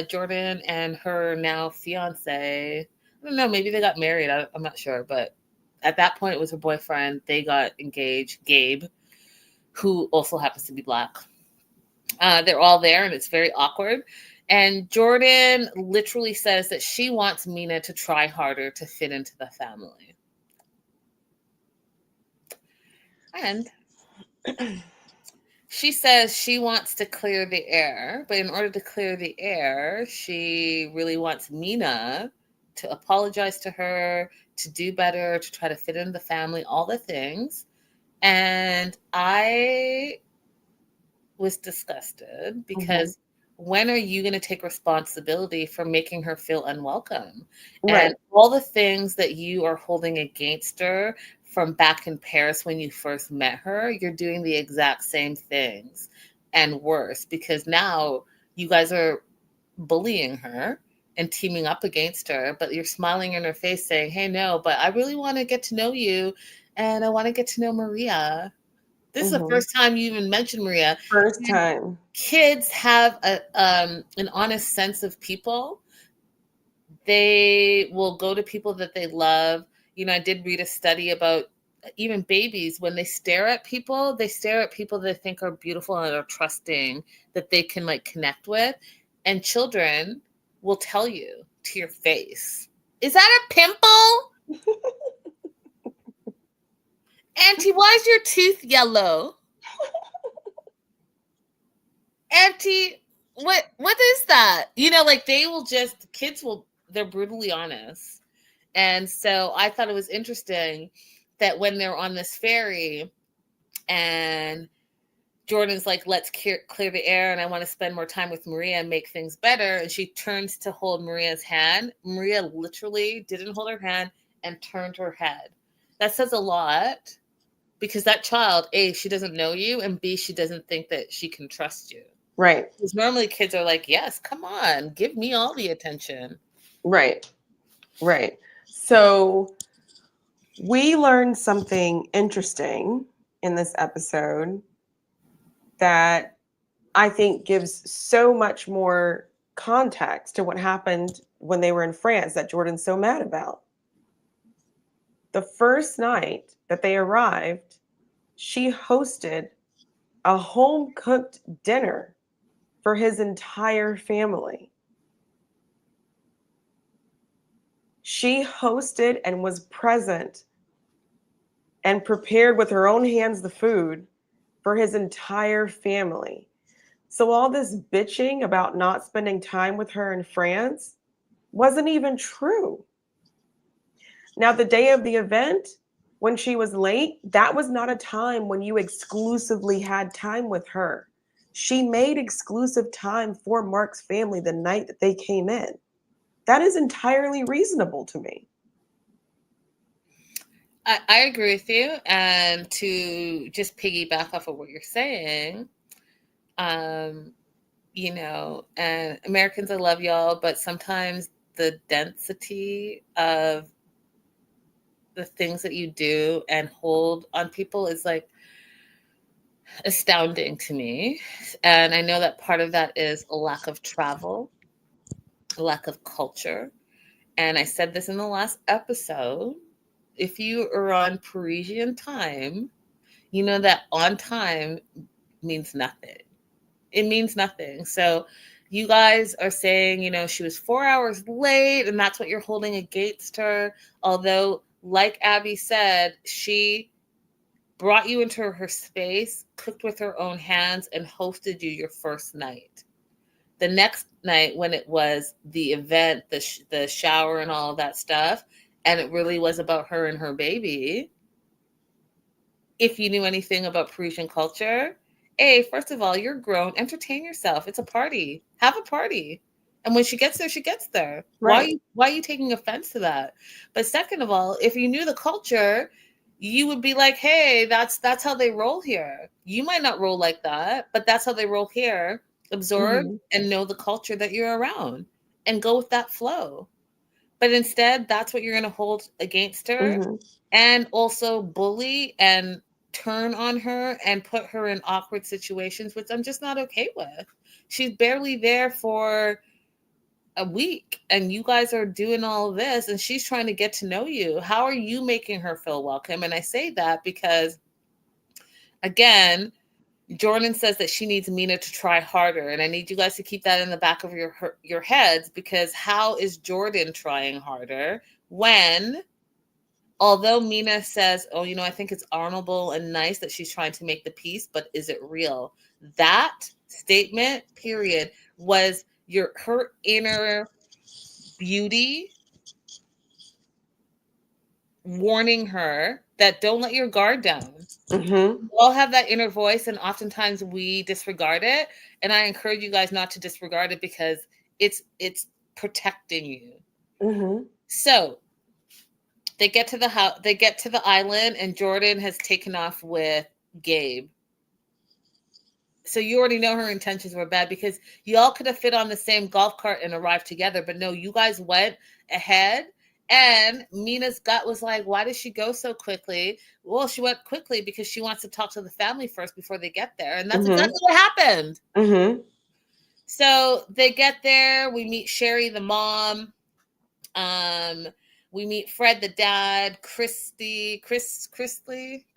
Speaker 3: Jordan and her now fiance. I don't know, maybe they got married. I'm not sure. But at that point, it was her boyfriend. They got engaged, Gabe, who also happens to be Black. They're all there, and it's very awkward. And Jordan literally says that she wants Mina to try harder to fit into the family. And she says she wants to clear the air, but in order to clear the air, she really wants Mina to apologize to her, to do better, to try to fit in the family, all the things. And I was disgusted because when are you going to take responsibility for making her feel unwelcome? Right. And all the things that you are holding against her from back in Paris when you first met her, you're doing the exact same things and worse, because now you guys are bullying her and teaming up against her, but you're smiling in her face saying, hey, no, but I really want to get to know you and I want to get to know Maria. This is the first time you even mentioned Maria.
Speaker 2: First time.
Speaker 3: Kids have an honest sense of people. They will go to people that they love. You know, I did read a study about even babies, when they stare at people they think are beautiful and are trusting, that they can like connect with. And children will tell you to your face, "Is that a pimple? Auntie, why is your tooth yellow? Auntie, what is that?" You know, like they will just, kids will, they're brutally honest. And so I thought it was interesting that when they're on this ferry and Jordan's like, "Let's clear the air and I want to spend more time with Maria and make things better." And she turns to hold Maria's hand. Maria literally didn't hold her hand and turned her head. That says a lot, because that child, A, she doesn't know you, and B, she doesn't think that she can trust you.
Speaker 2: Right.
Speaker 3: Because normally kids are like, "Yes, come on, give me all the attention."
Speaker 2: Right. Right. So we learned something interesting in this episode that I think gives so much more context to what happened when they were in France that Jordan's so mad about. The first night that they arrived, she hosted a home cooked dinner for his entire family. She hosted and was present and prepared with her own hands the food for his entire family. So all this bitching about not spending time with her in France wasn't even true. Now, the day of the event, when she was late, that was not a time when you exclusively had time with her. She made exclusive time for Mark's family the night that they came in. That is entirely reasonable to me.
Speaker 3: I agree with you. And to just piggyback off of what you're saying, you know, and Americans, I love y'all, but sometimes the density of the things that you do and hold on people is like astounding to me. And I know that part of that is a lack of travel, a lack of culture. And I said this in the last episode. If you are on Parisian time, you know that on time means nothing. It means nothing. So you guys are saying, you know, she was 4 hours late and that's what you're holding against her. Although, like Abby said, she brought you into her space, cooked with her own hands, and hosted you your first night. The next night, when it was the event, the shower and all of that stuff, and it really was about her and her baby, if you knew anything about Parisian culture, first of all, you're grown. Entertain yourself. It's a party. Have a party. And when she gets there, she gets there.
Speaker 2: Right.
Speaker 3: Why are you taking offense to that? But second of all, if you knew the culture, you would be like, "Hey, that's how they roll here." You might not roll like that, but that's how they roll here. Absorb and know the culture that you're around and go with that flow. But instead, that's what you're going to hold against her, and also bully and turn on her and put her in awkward situations, which I'm just not okay with. She's barely there for a week and you guys are doing all of this and she's trying to get to know you. How are you making her feel welcome? And I say that because, again, Jordan says that she needs Mina to try harder. And I need you guys to keep that in the back of your heads, because how is Jordan trying harder when, although Mina says, "Oh, you know, I think it's honorable and nice that she's trying to make the peace, but is it real?" That statement, period, was her inner beauty warning her that don't let your guard down. We all have that inner voice, and oftentimes we disregard it. And I encourage you guys not to disregard it, because it's protecting you. So they get to the house, they get to the island, and Jordan has taken off with Gabe. So you already know her intentions were bad, because you all could have fit on the same golf cart and arrived together. But no, you guys went ahead. And Mina's gut was like, "Why did she go so quickly?" Well, she went quickly because she wants to talk to the family first before they get there. And that's exactly what happened. So they get there. We meet Sherry, the mom. We meet Fred, the dad, Christy,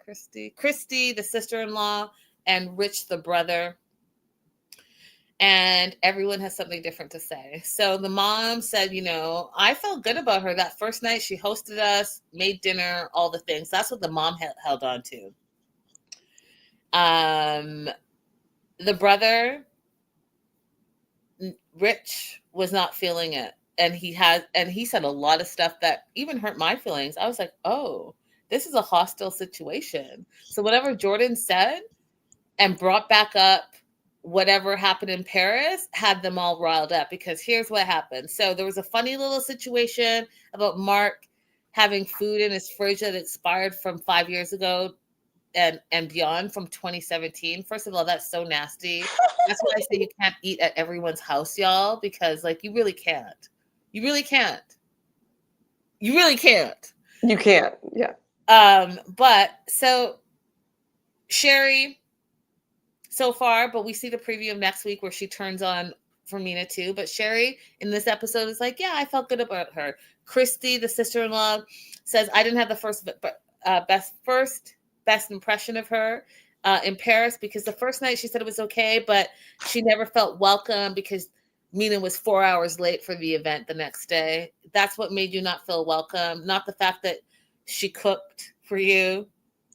Speaker 3: the sister-in-law, and Rich, the brother. And everyone has something different to say. So the mom said, I felt good about her that first night. She hosted us, made dinner, all the things. That's what the mom held on to. The brother, Rich, was not feeling it. And he said a lot of stuff that even hurt my feelings. I was like, oh, this is a hostile situation. So whatever Jordan said and brought back up whatever happened in Paris had them all riled up, because here's what happened. So there was a funny little situation about Mark having food in his fridge that expired from 5 years ago and beyond, from 2017. First of all, that's so nasty. That's why I say you can't eat at everyone's house, y'all, because you really can't. You really can't. You really can't.
Speaker 2: You can't. Yeah.
Speaker 3: But so Sherry, so far, but we see the preview of next week where she turns on for Mina too. But Sherry in this episode is like, yeah, I felt good about her. Christy, the sister-in-law, says I didn't have the best impression of her in Paris, because the first night she said it was okay, but she never felt welcome because Mina was 4 hours late for the event the next day. That's what made you not feel welcome, not the fact that she cooked for you,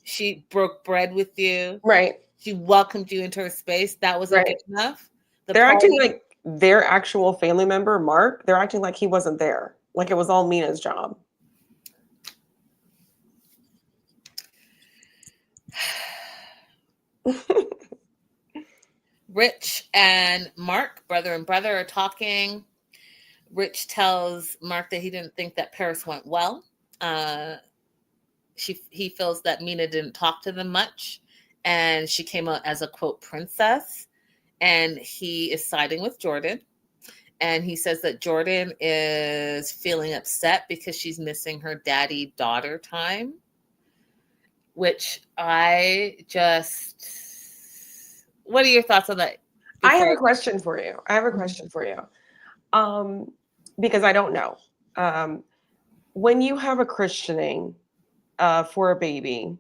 Speaker 3: she broke bread with you,
Speaker 2: Right.
Speaker 3: She welcomed you into her space. That wasn't good enough.
Speaker 2: They're acting like their actual family member, Mark, they're acting like he wasn't there. Like it was all Mina's job.
Speaker 3: Rich and Mark, brother and brother, are talking. Rich tells Mark that he didn't think that Paris went well. He feels that Mina didn't talk to them much, and she came out as a, quote, princess, and he is siding with Jordan. And he says that Jordan is feeling upset because she's missing her daddy-daughter time, which I just... What are your thoughts on that?
Speaker 2: I have a question for you. Because I don't know. When you have a christening for a baby,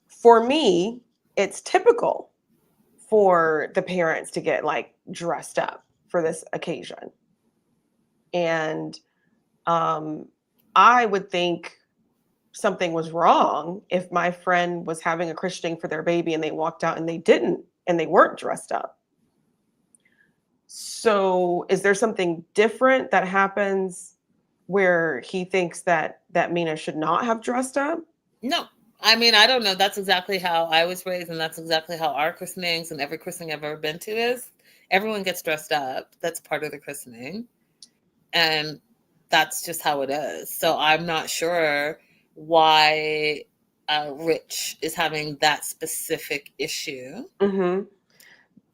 Speaker 2: for me, it's typical for the parents to get dressed up for this occasion. And I would think something was wrong if my friend was having a christening for their baby and they walked out and they weren't dressed up. So is there something different that happens where he thinks that Mina should not have dressed up?
Speaker 3: No. I mean, I don't know. That's exactly how I was raised, and that's exactly how our christenings and every christening I've ever been to is. Everyone gets dressed up. That's part of the christening. And that's just how it is. So I'm not sure why Rich is having that specific issue.
Speaker 2: Mm-hmm.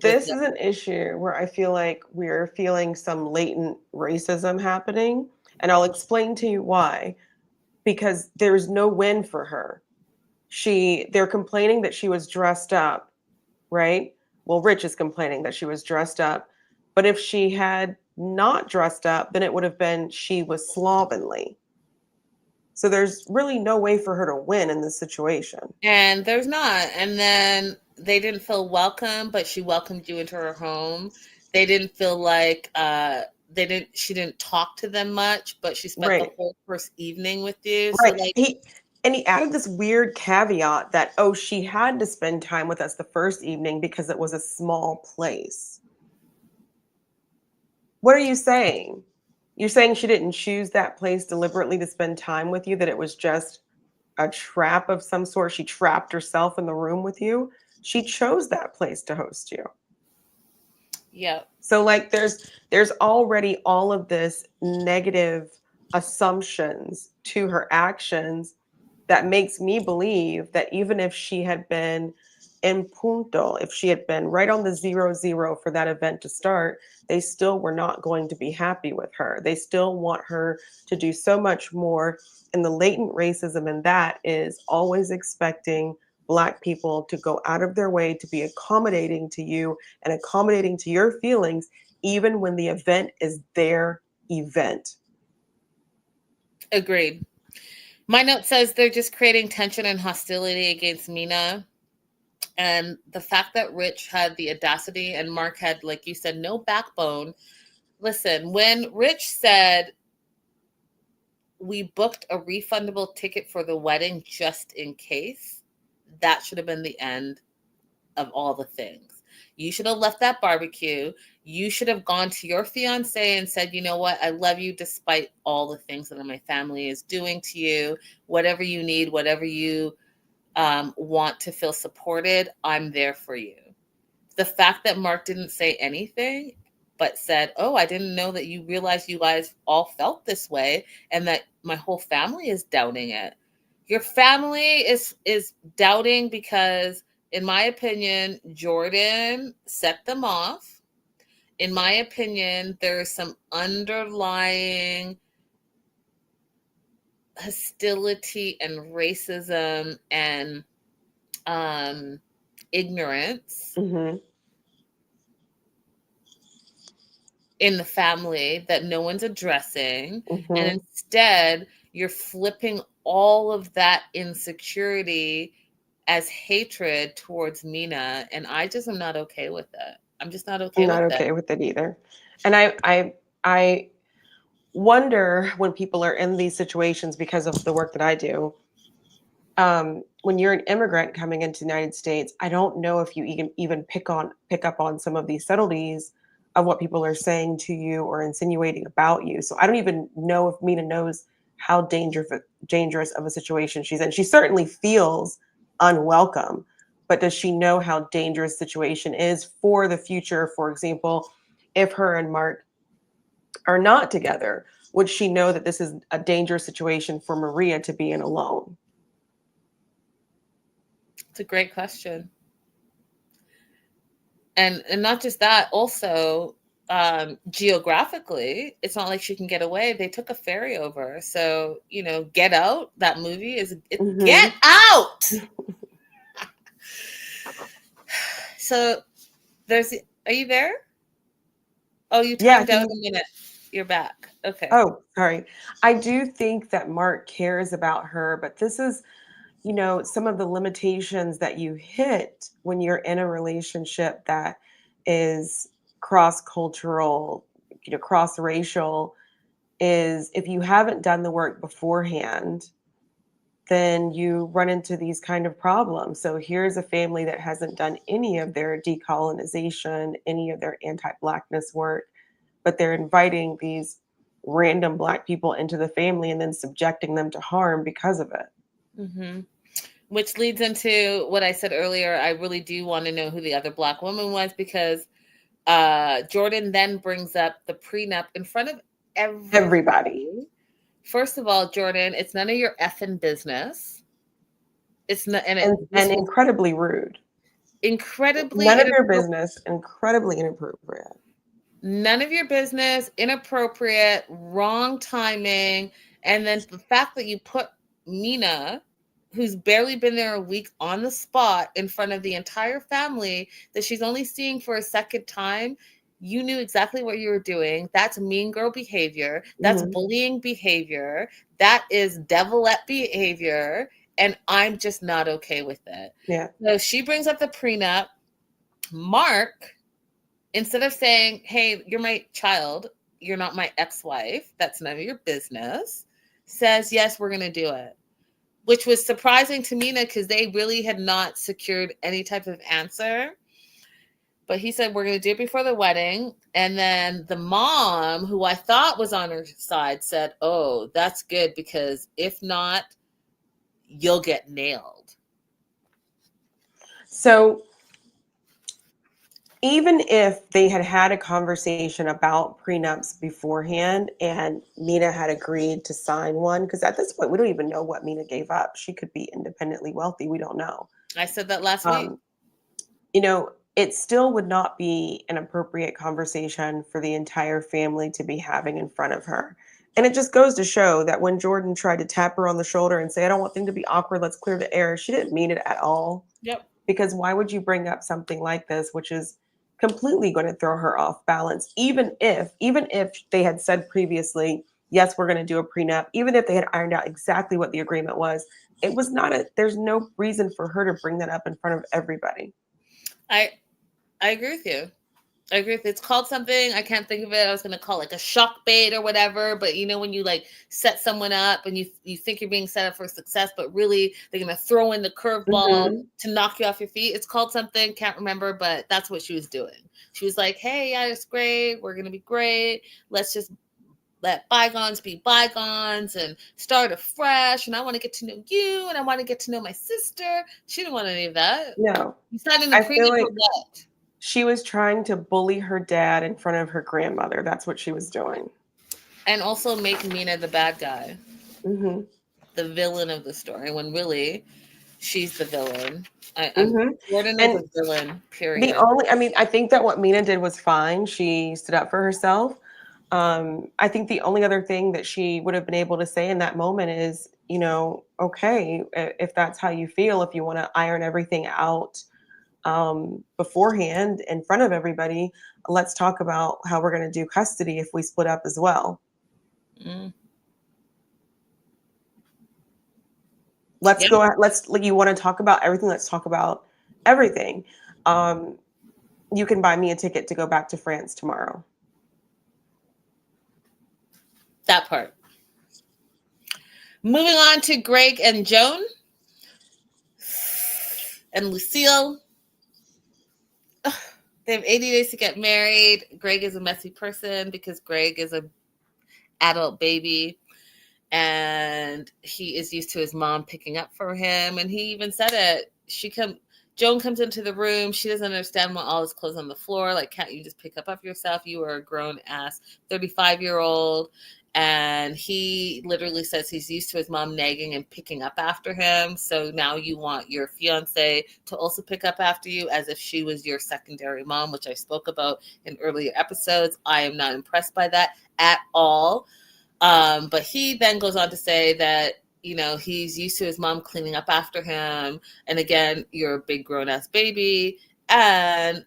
Speaker 2: This is an issue where I feel like we're feeling some latent racism happening. And I'll explain to you why. Because there's no win for her. They're complaining that she was dressed up, right? Well, Rich is complaining that she was dressed up. But if she had not dressed up, then it would have been she was slovenly. So there's really no way for her to win in this situation.
Speaker 3: And there's not. And then they didn't feel welcome, but she welcomed you into her home. They didn't feel like she didn't talk to them much, but she spent the whole first evening with you.
Speaker 2: Right.
Speaker 3: So
Speaker 2: he added this weird caveat that, she had to spend time with us the first evening because it was a small place. What are you saying? You're saying she didn't choose that place deliberately to spend time with you, that it was just a trap of some sort? She trapped herself in the room with you. She chose that place to host you.
Speaker 3: Yeah.
Speaker 2: So there's already all of this negative assumptions to her actions that makes me believe that even if she had been in punto, if she had been right on the 0-0 for that event to start, they still were not going to be happy with her. They still want her to do so much more. And the latent racism in that is always expecting Black people to go out of their way to be accommodating to you and accommodating to your feelings, even when the event is their event.
Speaker 3: Agreed. My note says they're just creating tension and hostility against Mina. And the fact that Rich had the audacity and Mark had, like you said, no backbone. Listen, when Rich said, we booked a refundable ticket for the wedding just in case, that should have been the end of all the things. You should have left that barbecue. You should have gone to your fiance and said, you know what? I love you despite all the things that my family is doing to you. Whatever you need, whatever you want to feel supported, I'm there for you. The fact that Mark didn't say anything but said, oh, I didn't know that you realized you guys all felt this way and that my whole family is doubting it. Your family is doubting because, in my opinion, Jordan set them off. In my opinion, there's some underlying hostility and racism and ignorance in the family that no one's addressing. And instead, you're flipping all of that insecurity as hatred towards Mina. And I just am not okay with that. I'm just not okay with that.
Speaker 2: Not okay with it either. And I wonder when people are in these situations, because of the work that I do, when you're an immigrant coming into the United States, I don't know if you even pick up on some of these subtleties of what people are saying to you or insinuating about you. So I don't even know if Mina knows how dangerous of a situation she's in. She certainly feels unwelcome, but does she know how dangerous the situation is for the future? For example, if her and Mark are not together, would she know that this is a dangerous situation for Maria to be in alone?
Speaker 3: It's a great question. And not just that, also geographically, it's not like she can get away. They took a ferry over. So, Get Out, that movie is Get Out. So are you there? Oh, you timed out a minute. You're back. Okay.
Speaker 2: Oh, sorry. I do think that Mark cares about her, but this is, some of the limitations that you hit when you're in a relationship that is cross-cultural, cross-racial, is if you haven't done the work beforehand, then you run into these kind of problems. So here's a family that hasn't done any of their decolonization, any of their anti-Blackness work, but they're inviting these random Black people into the family and then subjecting them to harm because of it.
Speaker 3: Mm-hmm. Which leads into what I said earlier. I really do want to know who the other Black woman was, because Jordan then brings up the prenup in front of everybody. First of all, Jordan, it's none of your effing business. It's not, and
Speaker 2: incredibly rude.
Speaker 3: Incredibly
Speaker 2: none of your business. Incredibly inappropriate.
Speaker 3: None of your business. Inappropriate. Wrong timing. And then the fact that you put Mina, who's barely been there a week, on the spot in front of the entire family that she's only seeing for a second time. You knew exactly what you were doing. That's mean girl behavior. That's bullying behavior. That is devilette behavior. And I'm just not okay with it.
Speaker 2: Yeah.
Speaker 3: So she brings up the prenup. Mark, instead of saying, hey, you're my child, you're not my ex-wife, that's none of your business, says, yes, we're going to do it. Which was surprising to Mina because they really had not secured any type of answer. But he said, we're going to do it before the wedding. And then the mom, who I thought was on her side, said, oh, that's good, because if not, you'll get nailed.
Speaker 2: So even if they had had a conversation about prenups beforehand and Mina had agreed to sign one, because at this point, we don't even know what Mina gave up. She could be independently wealthy. We don't know.
Speaker 3: I said that last week.
Speaker 2: It still would not be an appropriate conversation for the entire family to be having in front of her. And it just goes to show that when Jordan tried to tap her on the shoulder and say, I don't want things to be awkward, let's clear the air, she didn't mean it at all.
Speaker 3: Yep.
Speaker 2: Because why would you bring up something like this, which is completely going to throw her off balance, even if they had said previously, yes, we're going to do a prenup, even if they had ironed out exactly what the agreement was. It was not there's no reason for her to bring that up in front of everybody.
Speaker 3: I agree with you. I agree with you. It's called something. I can't think of it. I was going to call it like a shock bait or whatever. But you know, when you like set someone up and you think you're being set up for success, but really they're going to throw in the curveball to knock you off your feet. It's called something. Can't remember, but that's what she was doing. She was like, hey, yeah, it's great. We're going to be great. Let's just let bygones be bygones and start afresh. And I want to get to know you and I want to get to know my sister. She didn't want any of that.
Speaker 2: No.
Speaker 3: You signed in the
Speaker 2: I feel
Speaker 3: prenup
Speaker 2: like
Speaker 3: or what?
Speaker 2: she was trying to bully her dad in front of her grandmother. That's what she was doing.
Speaker 3: And also make Mina the bad guy,
Speaker 2: Mm-hmm.
Speaker 3: the villain of the story, when really she's the villain. Jordan is
Speaker 2: And
Speaker 3: a villain,
Speaker 2: the
Speaker 3: period.
Speaker 2: only, I mean, I think that what Mina did was fine. She stood up for herself. I think the only other thing that she would have been able to say in that moment is, you know, okay, if that's how you feel, if you want to iron everything out beforehand in front of everybody, let's talk about how we're going to do custody if we split up as well.
Speaker 3: Mm.
Speaker 2: Let's
Speaker 3: Yeah.
Speaker 2: go. You want to talk about everything? Let's talk about everything. You can buy me a ticket to go back to France tomorrow.
Speaker 3: That part. Moving on to Greg and Joan and Lucille. They have 80 days to get married. Greg is a messy person because Greg is an adult baby and he is used to his mom picking up for him. And he even said it. Joan comes into the room. She doesn't understand why all his clothes on the floor. Like, can't you just pick up yourself? You are a grown ass 35-year-old. And he literally says he's used to his mom nagging and picking up after him. So now you want your fiance to also pick up after you as if she was your secondary mom, which I spoke about in earlier episodes. I am not impressed by that at all. But he then goes on to say that, you know, he's used to his mom cleaning up after him. And again, you're a big grown ass baby. And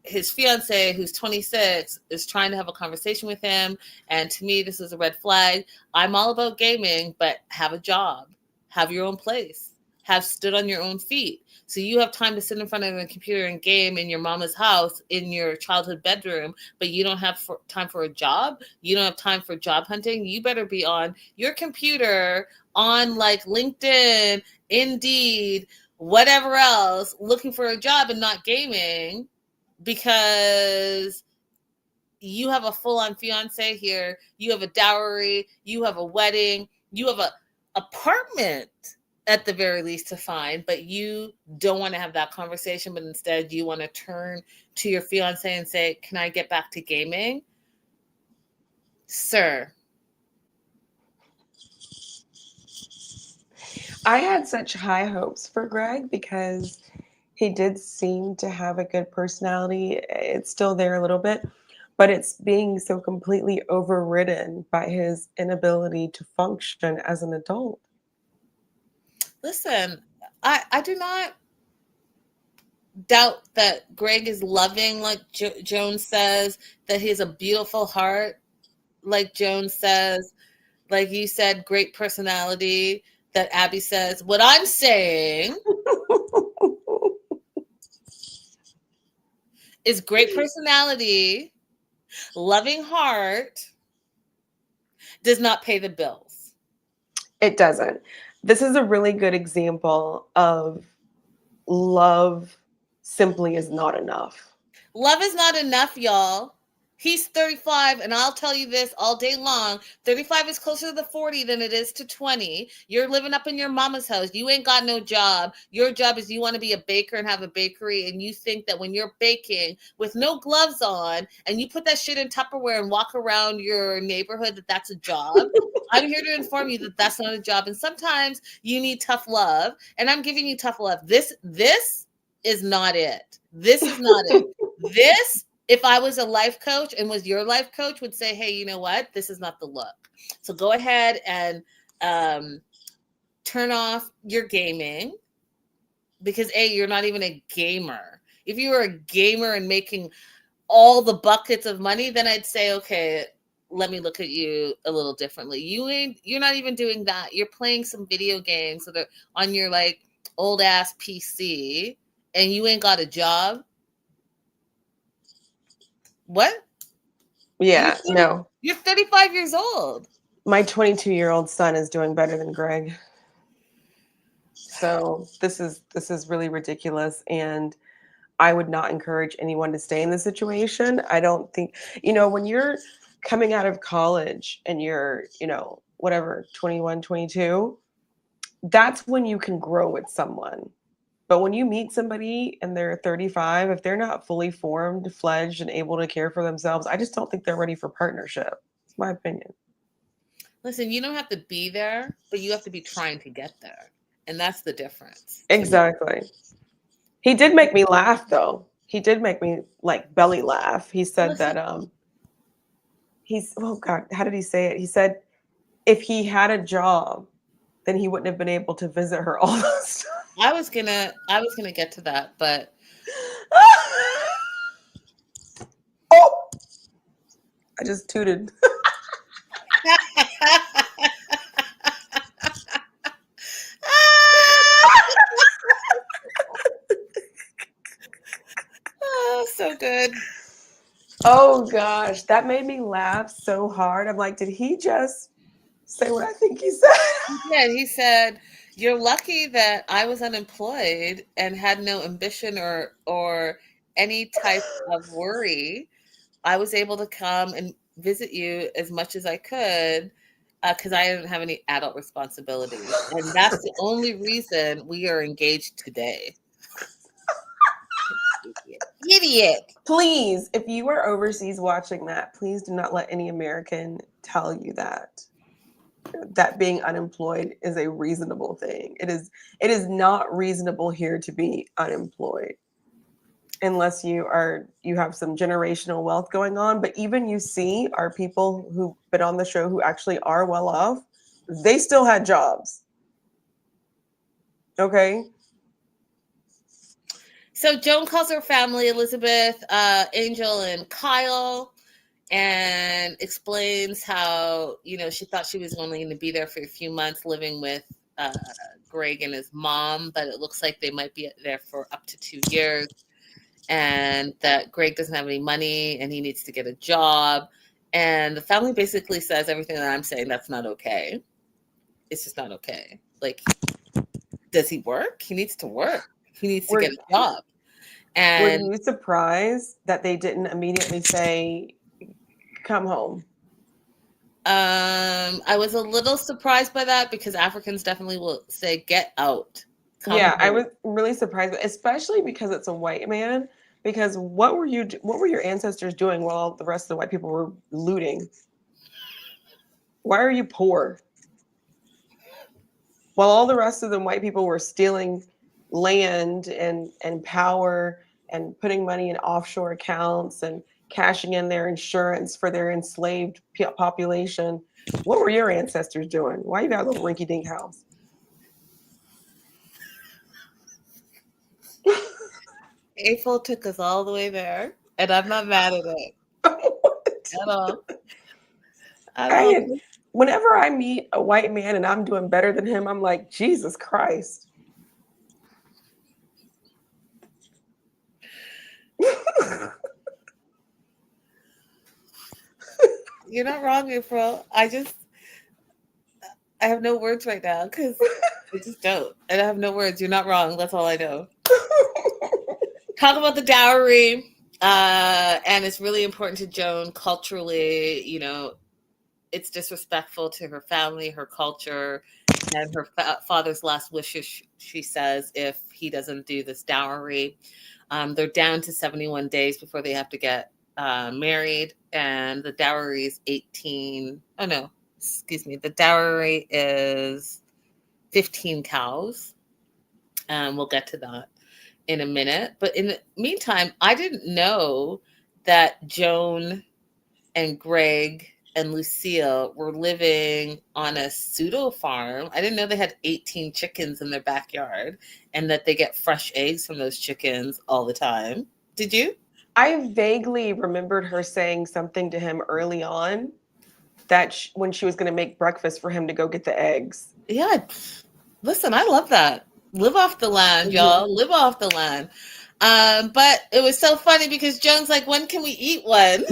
Speaker 3: his fiance, who's 26, is trying to have a conversation with him. And to me, this is a red flag. I'm all about gaming, but have a job, have your own place, have stood on your own feet. So you have time to sit in front of the computer and game in your mama's house, in your childhood bedroom, but you don't have time for a job. You don't have time for job hunting. You better be on your computer, on like LinkedIn, Indeed, whatever else, looking for a job and not gaming, because you have a full-on fiance here. You have a dowry. You have a wedding. You have a apartment at the very least to find, but you don't want to have that conversation, but instead you want to turn to your fiance and say, can I get back to gaming? Sir.
Speaker 2: I had such high hopes for Greg because he did seem to have a good personality. It's still there a little bit, but it's being so completely overridden by his inability to function as an adult.
Speaker 3: Listen, I do not doubt that Greg is loving, like Joan says, that he has a beautiful heart, like Joan says, like you said, great personality, that Abby says. What I'm saying is great personality, loving heart does not pay the bills.
Speaker 2: It doesn't. This is a really good example of love simply is not enough.
Speaker 3: Love is not enough, y'all. He's 35, and I'll tell you this all day long. 35 is closer to the 40 than it is to 20. You're living up in your mama's house. You ain't got no job. Your job is you want to be a baker and have a bakery, and you think that when you're baking with no gloves on, and you put that shit in Tupperware and walk around your neighborhood, that that's a job. I'm here to inform you that that's not a job, and sometimes you need tough love, and I'm giving you tough love. This is not it. This is not it. This, if I was a life coach and was your life coach, would say, hey, you know what? This is not the look. So go ahead and turn off your gaming because A, you're not even a gamer. If you were a gamer and making all the buckets of money, then I'd say, okay, let me look at you a little differently. You're not even doing that. You're playing some video games that are on your like old ass PC and you ain't got a job. What?
Speaker 2: Yeah, no.
Speaker 3: You're 35 years old.
Speaker 2: My 22-year-old son is doing better than Greg. So this is really ridiculous, and I would not encourage anyone to stay in this situation. I don't think, when you're coming out of college and you're, whatever, 21, 22, that's when you can grow with someone. But when you meet somebody and they're 35, if they're not fully formed, fledged, and able to care for themselves, I just don't think they're ready for partnership. It's my opinion.
Speaker 3: Listen, you don't have to be there, but you have to be trying to get there. And that's the difference.
Speaker 2: Exactly. He did make me laugh, though. He did make me like belly laugh. He said that oh God, how did he say it? He said if he had a job, then he wouldn't have been able to visit her all those times.
Speaker 3: I was gonna get to that, but
Speaker 2: oh, I just tooted.
Speaker 3: oh, so good.
Speaker 2: Oh gosh, that made me laugh so hard. I'm like, did he just say what I think he said?
Speaker 3: Yeah, he said, "You're lucky that I was unemployed and had no ambition or any type of worry. I was able to come and visit you as much as I could because I didn't have any adult responsibilities, and that's the only reason we are engaged today." Idiot.
Speaker 2: Please, if you are overseas watching that, please do not let any American tell you that being unemployed is a reasonable thing. It is not reasonable here to be unemployed unless you have some generational wealth going on. But even you see our people who've been on the show who actually are well off, they still had jobs. Okay.
Speaker 3: So Joan calls her family Elizabeth, Angel, and Kyle, and explains how, she thought she was only going to be there for a few months living with Greg and his mom, but it looks like they might be there for up to 2 years, and that Greg doesn't have any money and he needs to get a job. And the family basically says everything that I'm saying, that's not okay. It's just not okay. Like, does he work? He needs to work. He needs to get a job. And
Speaker 2: were you surprised that they didn't immediately say, come home?
Speaker 3: I was a little surprised by that because Africans definitely will say, get out.
Speaker 2: Yeah, I was really surprised, especially because it's a white man. Because what were your ancestors doing while the rest of the white people were looting? Why are you poor? While all the rest of the white people were stealing land and power and putting money in offshore accounts and cashing in their insurance for their enslaved population, what were your ancestors doing? Why you got a little rinky-dink house?
Speaker 3: April took us all the way there, and I'm not mad at it at all.
Speaker 2: Whenever I meet a white man and I'm doing better than him, I'm like, Jesus Christ.
Speaker 3: You're not wrong, April. I have no words right now because I just don't. And I have no words. You're not wrong. That's all I know. Talk about the dowry. And it's really important to Joan culturally. It's disrespectful to her family, her culture, and her father's last wishes, she says, if he doesn't do this dowry. They're down to 71 days before they have to get married, and the dowry is the dowry is 15 cows. We'll get to that in a minute. But in the meantime, I didn't know that Joan and Greg and Lucille were living on a pseudo farm. I didn't know they had 18 chickens in their backyard and that they get fresh eggs from those chickens all the time. Did you?
Speaker 2: I vaguely remembered her saying something to him early on that when she was going to make breakfast for him to go get the eggs.
Speaker 3: Yeah. Listen, I love that. Live off the land, y'all. Live off the land. But it was so funny because Joan's like, when can we eat one?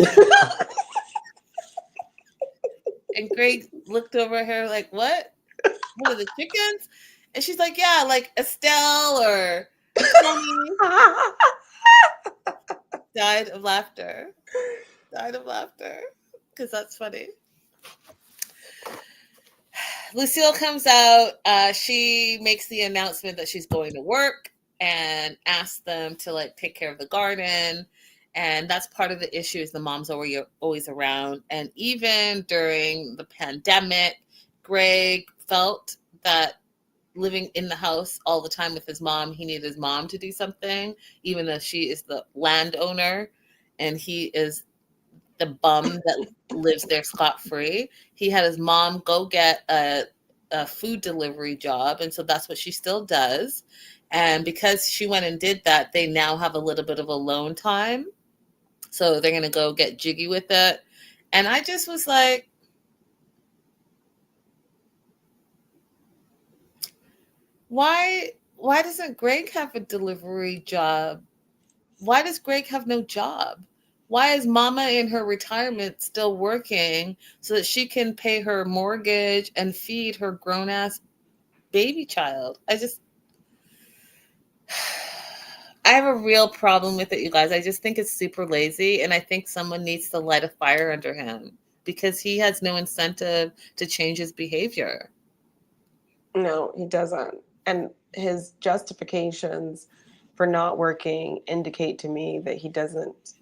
Speaker 3: And Greg looked over at her like, what? What are the chickens? And she's like, yeah, like Estelle or Tony. Died of laughter. Died of laughter. Because that's funny. Lucille comes out. She makes the announcement that she's going to work and asks them to like take care of the garden. And that's part of the issue is the mom's always around. And even during the pandemic, Greg felt that living in the house all the time with his mom, he needed his mom to do something, even though she is the landowner and he is the bum that lives there scot-free. He had his mom go get a food delivery job. And so that's what she still does. And because she went and did that, they now have a little bit of alone time. So they're going to go get jiggy with it. And I just was like, why doesn't Greg have a delivery job? Why does Greg have no job? Why is Mama in her retirement still working so that she can pay her mortgage and feed her grown-ass baby child? I have a real problem with it, you guys. I just think it's super lazy, and I think someone needs to light a fire under him because he has no incentive to change his behavior.
Speaker 2: No, he doesn't. And his justifications for not working indicate to me that he doesn't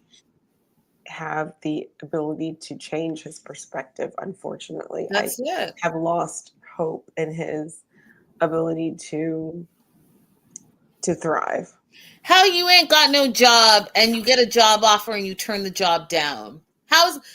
Speaker 2: have the ability to change his perspective, unfortunately.
Speaker 3: That's
Speaker 2: I
Speaker 3: it.
Speaker 2: have lost hope in his ability to thrive.
Speaker 3: How you ain't got no job and you get a job offer and you turn the job down?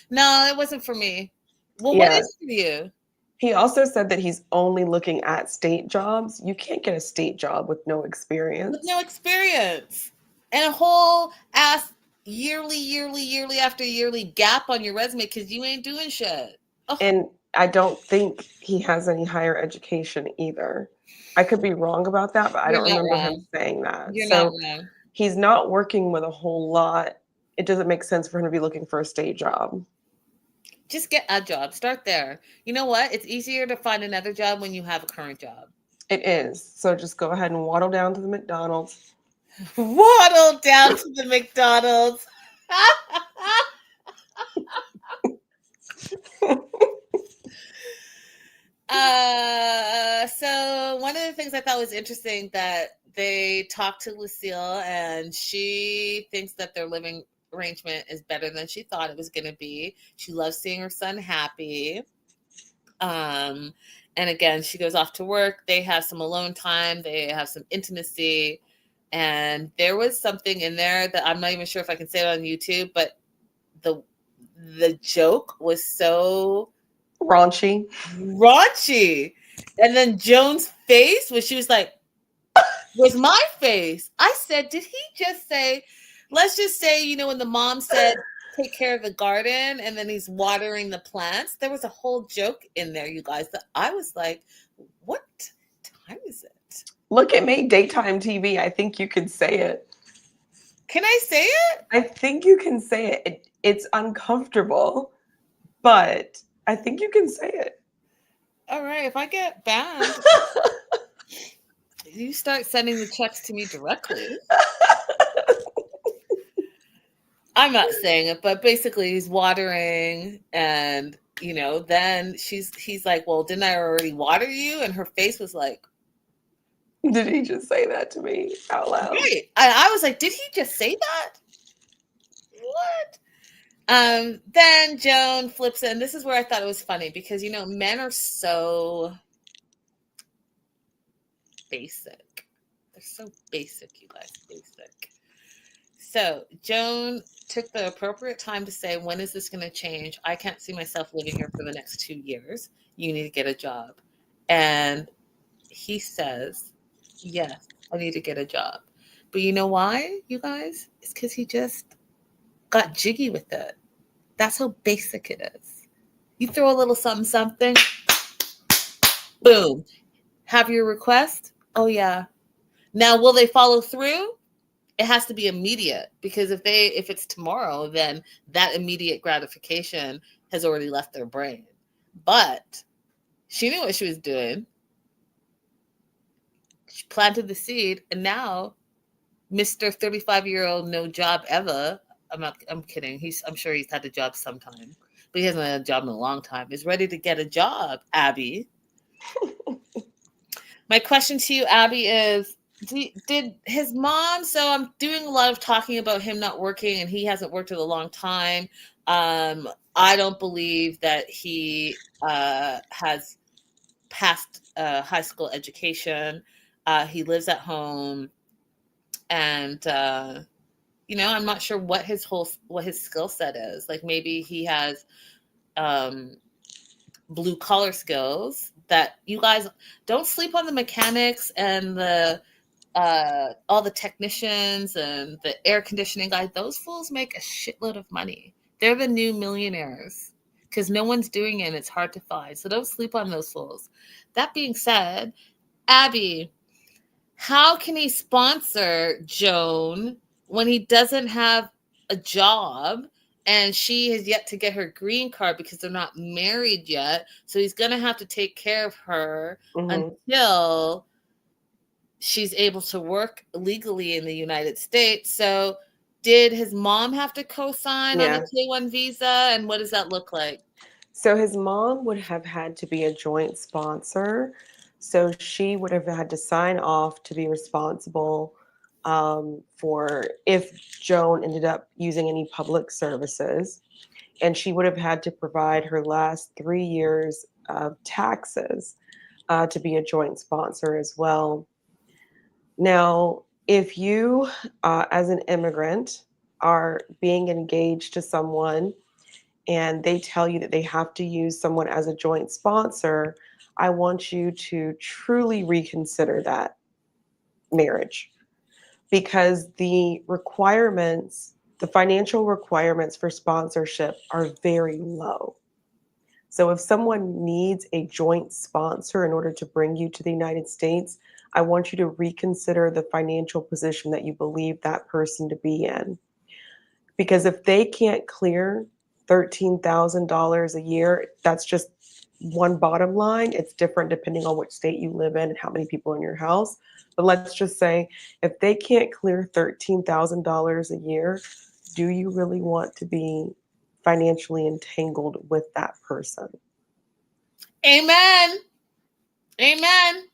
Speaker 3: No, it wasn't for me. Well, what
Speaker 2: Yeah.
Speaker 3: is it for you?
Speaker 2: He also said that he's only looking at state jobs. You can't get a state job with no experience.
Speaker 3: With no experience. And a whole ass yearly after yearly gap on your resume because you ain't doing shit. Oh.
Speaker 2: And I don't think he has any higher education either. I could be wrong about that, but I don't remember him saying that.
Speaker 3: You're
Speaker 2: so
Speaker 3: not wrong.
Speaker 2: He's not working with a whole lot. It doesn't make sense for him to be looking for a state job.
Speaker 3: Just get a job. Start there. You know what? It's easier to find another job when you have a current job.
Speaker 2: It is. So just go ahead and waddle down to the McDonald's.
Speaker 3: Waddle down to the McDonald's. So one of the things I thought was interesting that they talked to Lucille and she thinks that their living arrangement is better than she thought it was going to be. She loves seeing her son happy. And again, she goes off to work. They have some alone time. They have some intimacy. And there was something in there that I'm not even sure if I can say it on YouTube, but the joke was so
Speaker 2: raunchy.
Speaker 3: And then Joan's face, when she was like, was my face. I said, did he just say, let's just say, when the mom said, take care of the garden, and then he's watering the plants. There was a whole joke in there, you guys, that I was like, what time is it?
Speaker 2: Look, it made daytime TV. I think you could say it.
Speaker 3: Can I say it?
Speaker 2: I think you can say it. It's uncomfortable, but I think you can say it.
Speaker 3: All right. If I get banned, you start sending the checks to me directly. I'm not saying it, but basically he's watering and, then he's like, well, didn't I already water you? And her face was like,
Speaker 2: did he just say that to me out loud?
Speaker 3: Right. I was like, did he just say that? What? Then Joan flips it, and this is where I thought it was funny because, men are so basic. They're so basic, you guys, basic. So Joan took the appropriate time to say, when is this going to change? I can't see myself living here for the next 2 years. You need to get a job. And he says, yes, I need to get a job. But you know why, you guys? It's because he just got jiggy with it. That's how basic it is. You throw a little something, something, boom. Have your request? Oh, yeah. Now, will they follow through? It has to be immediate, because if it's tomorrow, then that immediate gratification has already left their brain. But she knew what she was doing. She planted the seed, and now Mr. 35-year-old no job ever. I'm kidding. I'm sure he's had a job sometime, but he hasn't had a job in a long time. Is ready to get a job, Abby. My question to you, Abby, is did his mom, so I'm doing a lot of talking about him not working, and he hasn't worked in a long time. I don't believe that he has passed high school education. He lives at home, and I'm not sure what his skill set is. Like, maybe he has blue collar skills. That, you guys, don't sleep on the mechanics and the all the technicians and the air conditioning guys. Those fools make a shitload of money. They're the new millionaires because no one's doing it and it's hard to find. So don't sleep on those fools. That being said, Abby, how can he sponsor Joan when he doesn't have a job and she has yet to get her green card because they're not married yet? So he's going to have to take care of her until she's able to work legally in the United States. So did his mom have to co-sign on the K-1 visa? And what does that look like?
Speaker 2: So his mom would have had to be a joint sponsor. So she would have had to sign off to be responsible for if Joan ended up using any public services. And she would have had to provide her last 3 years of taxes to be a joint sponsor as well. Now, if you, as an immigrant, are being engaged to someone and they tell you that they have to use someone as a joint sponsor, I want you to truly reconsider that marriage, because the requirements, the financial requirements for sponsorship are very low. So if someone needs a joint sponsor in order to bring you to the United States, I want you to reconsider the financial position that you believe that person to be in. Because if they can't clear $13,000 a year, that's just one bottom line. It's different depending on which state you live in and how many people are in your house. But let's just say if they can't clear $13,000 a year, do you really want to be financially entangled with that person?
Speaker 3: Amen. Amen.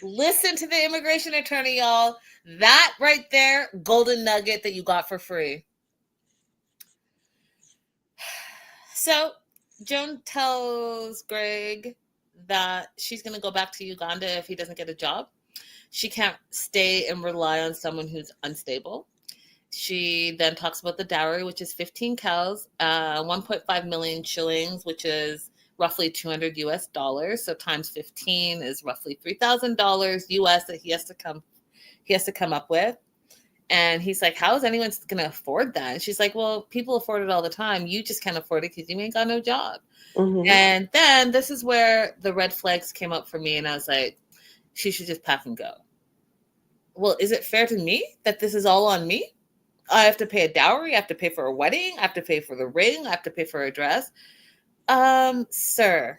Speaker 3: Listen to the immigration attorney, y'all. That right there, golden nugget that you got for free. So Joan tells Greg that she's going to go back to Uganda if he doesn't get a job. She can't stay and rely on someone who's unstable. She then talks about the dowry, which is 15 cows, 1.5 million shillings, which is roughly $200 US. So times 15 is roughly $3,000 US that he has to come up with. And he's like, how is anyone going to afford that? And she's like, well, people afford it all the time. You just can't afford it because you ain't got no job. And then this is where the red flags came up for me. And I was like, she should just pack and go. Well, is it fair to me that this is all on me? I have to pay a dowry. I have to pay for a wedding. I have to pay for the ring. I have to pay for a dress. Sir.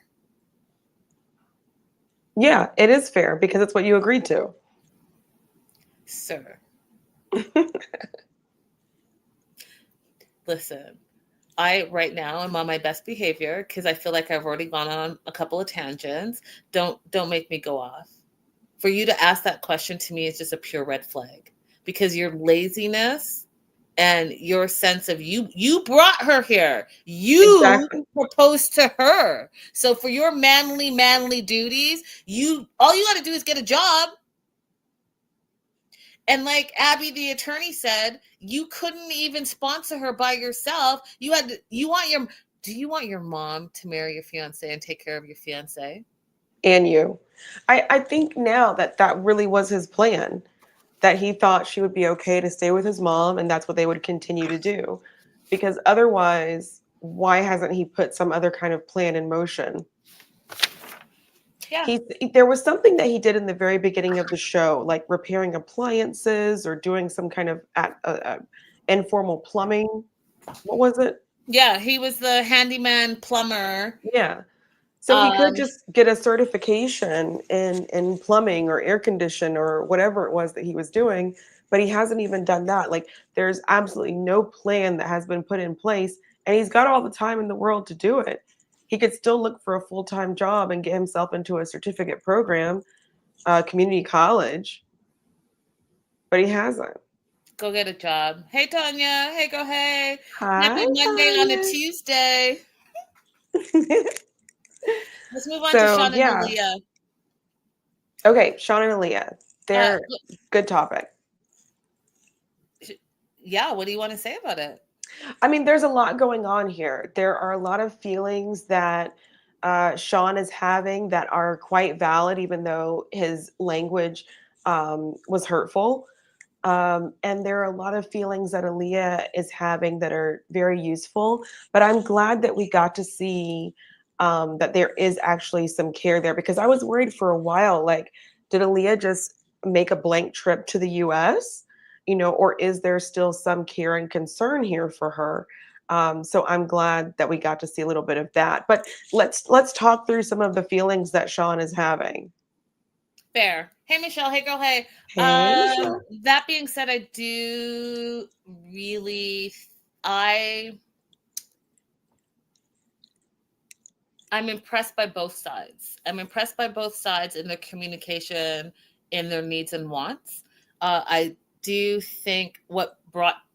Speaker 2: Yeah, it is fair because it's what you agreed to.
Speaker 3: Sir. Listen, I right now am on my best behavior because I feel like I've already gone on a couple of tangents. Don't make me go off. For you to ask that question to me is just a pure red flag, because your laziness and your sense of you brought her here. You proposed to her. So for your manly duties, all you got to do is get a job. And like Abby, the attorney said, you couldn't even sponsor her by yourself. Do you want your mom to marry your fiance and take care of your fiance?
Speaker 2: And you. I think now that really was his plan, that he thought she would be okay to stay with his mom, and that's what they would continue to do. Because otherwise, why hasn't he put some other kind of plan in motion?
Speaker 3: Yeah.
Speaker 2: There was something that he did in the very beginning of the show, like repairing appliances or doing some kind of informal plumbing. What was it?
Speaker 3: Yeah, he was the handyman plumber.
Speaker 2: Yeah. So he could
Speaker 3: Um,
Speaker 2: just get a certification in plumbing or air condition or whatever it was that he was doing, but he hasn't even done that. Like there's absolutely no plan that has been put in place, and he's got all the time in the world to do it. He could still look for a full-time job and get himself into a certificate program, community college, but he hasn't.
Speaker 3: Go get a job. Hey, Tanya. Hey, go hey.
Speaker 2: Hi,
Speaker 3: Happy Monday on a
Speaker 2: Tanya.
Speaker 3: Tuesday. Let's move on to
Speaker 2: So
Speaker 3: Sean and
Speaker 2: yeah.
Speaker 3: Aaliyah.
Speaker 2: Okay, Sean and Aaliyah.
Speaker 3: Uh,
Speaker 2: They're good topic.
Speaker 3: yeah, what do you want to say about it?
Speaker 2: I mean, there's a lot going on here. There are a lot of feelings that Sean is having that are quite valid, even though his language was hurtful. And there are a lot of feelings that Aaliyah is having that are very useful. But I'm glad that we got to see that there is actually some care there, because I was worried for a while, like, did Aaliyah just make a blank trip to the US? Or is there still some care and concern here for her? So I'm glad that we got to see a little bit of that. But let's talk through some of the feelings that Sean is having.
Speaker 3: Fair. Hey, Michelle. Hey, girl. Hey.
Speaker 2: Hey, Michelle.
Speaker 3: That being said, I do really, I'm impressed by both sides. I'm impressed by both sides in their communication, in their needs and wants. I do think what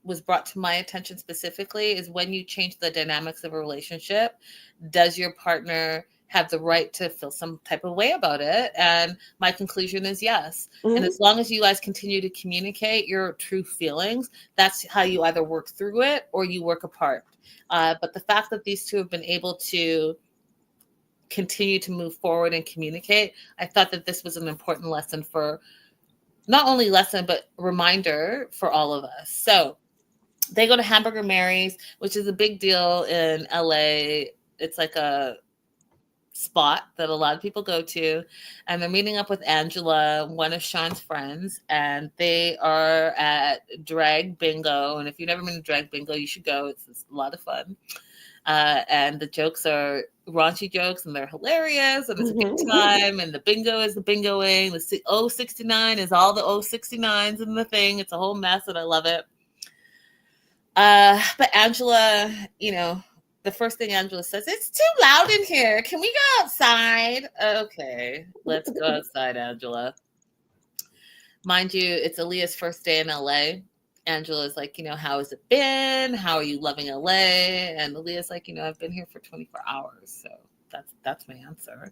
Speaker 3: was brought to my attention specifically is when you change the dynamics of a relationship, does your partner have the right to feel some type of way about it? And my conclusion is yes.
Speaker 2: Mhm.
Speaker 3: And as long as you guys continue to communicate your true feelings, that's how you either work through it or you work apart. But the fact that these two have been able to continue to move forward and communicate, I thought that this was an important lesson for, not only lesson, but reminder for all of us. So they go to Hamburger Mary's, which is a big deal in LA. It's like a spot that a lot of people go to, and they're meeting up with Angela, one of Sean's friends, and they are at drag bingo. And if you've never been to drag bingo, you should go. It's a lot of fun. And the jokes are raunchy jokes, and they're hilarious, and it's a good time. And the bingo is the bingoing. The O69 is all the O69s in the thing. It's a whole mess, and I love it. But Angela, the first thing Angela says, it's too loud in here. Can we go outside? Okay, let's go outside, Angela. Mind you, it's Aaliyah's first day in LA. Angela's like, how has it been? How are you loving LA? And Aaliyah's like, I've been here for 24 hours. So that's my answer.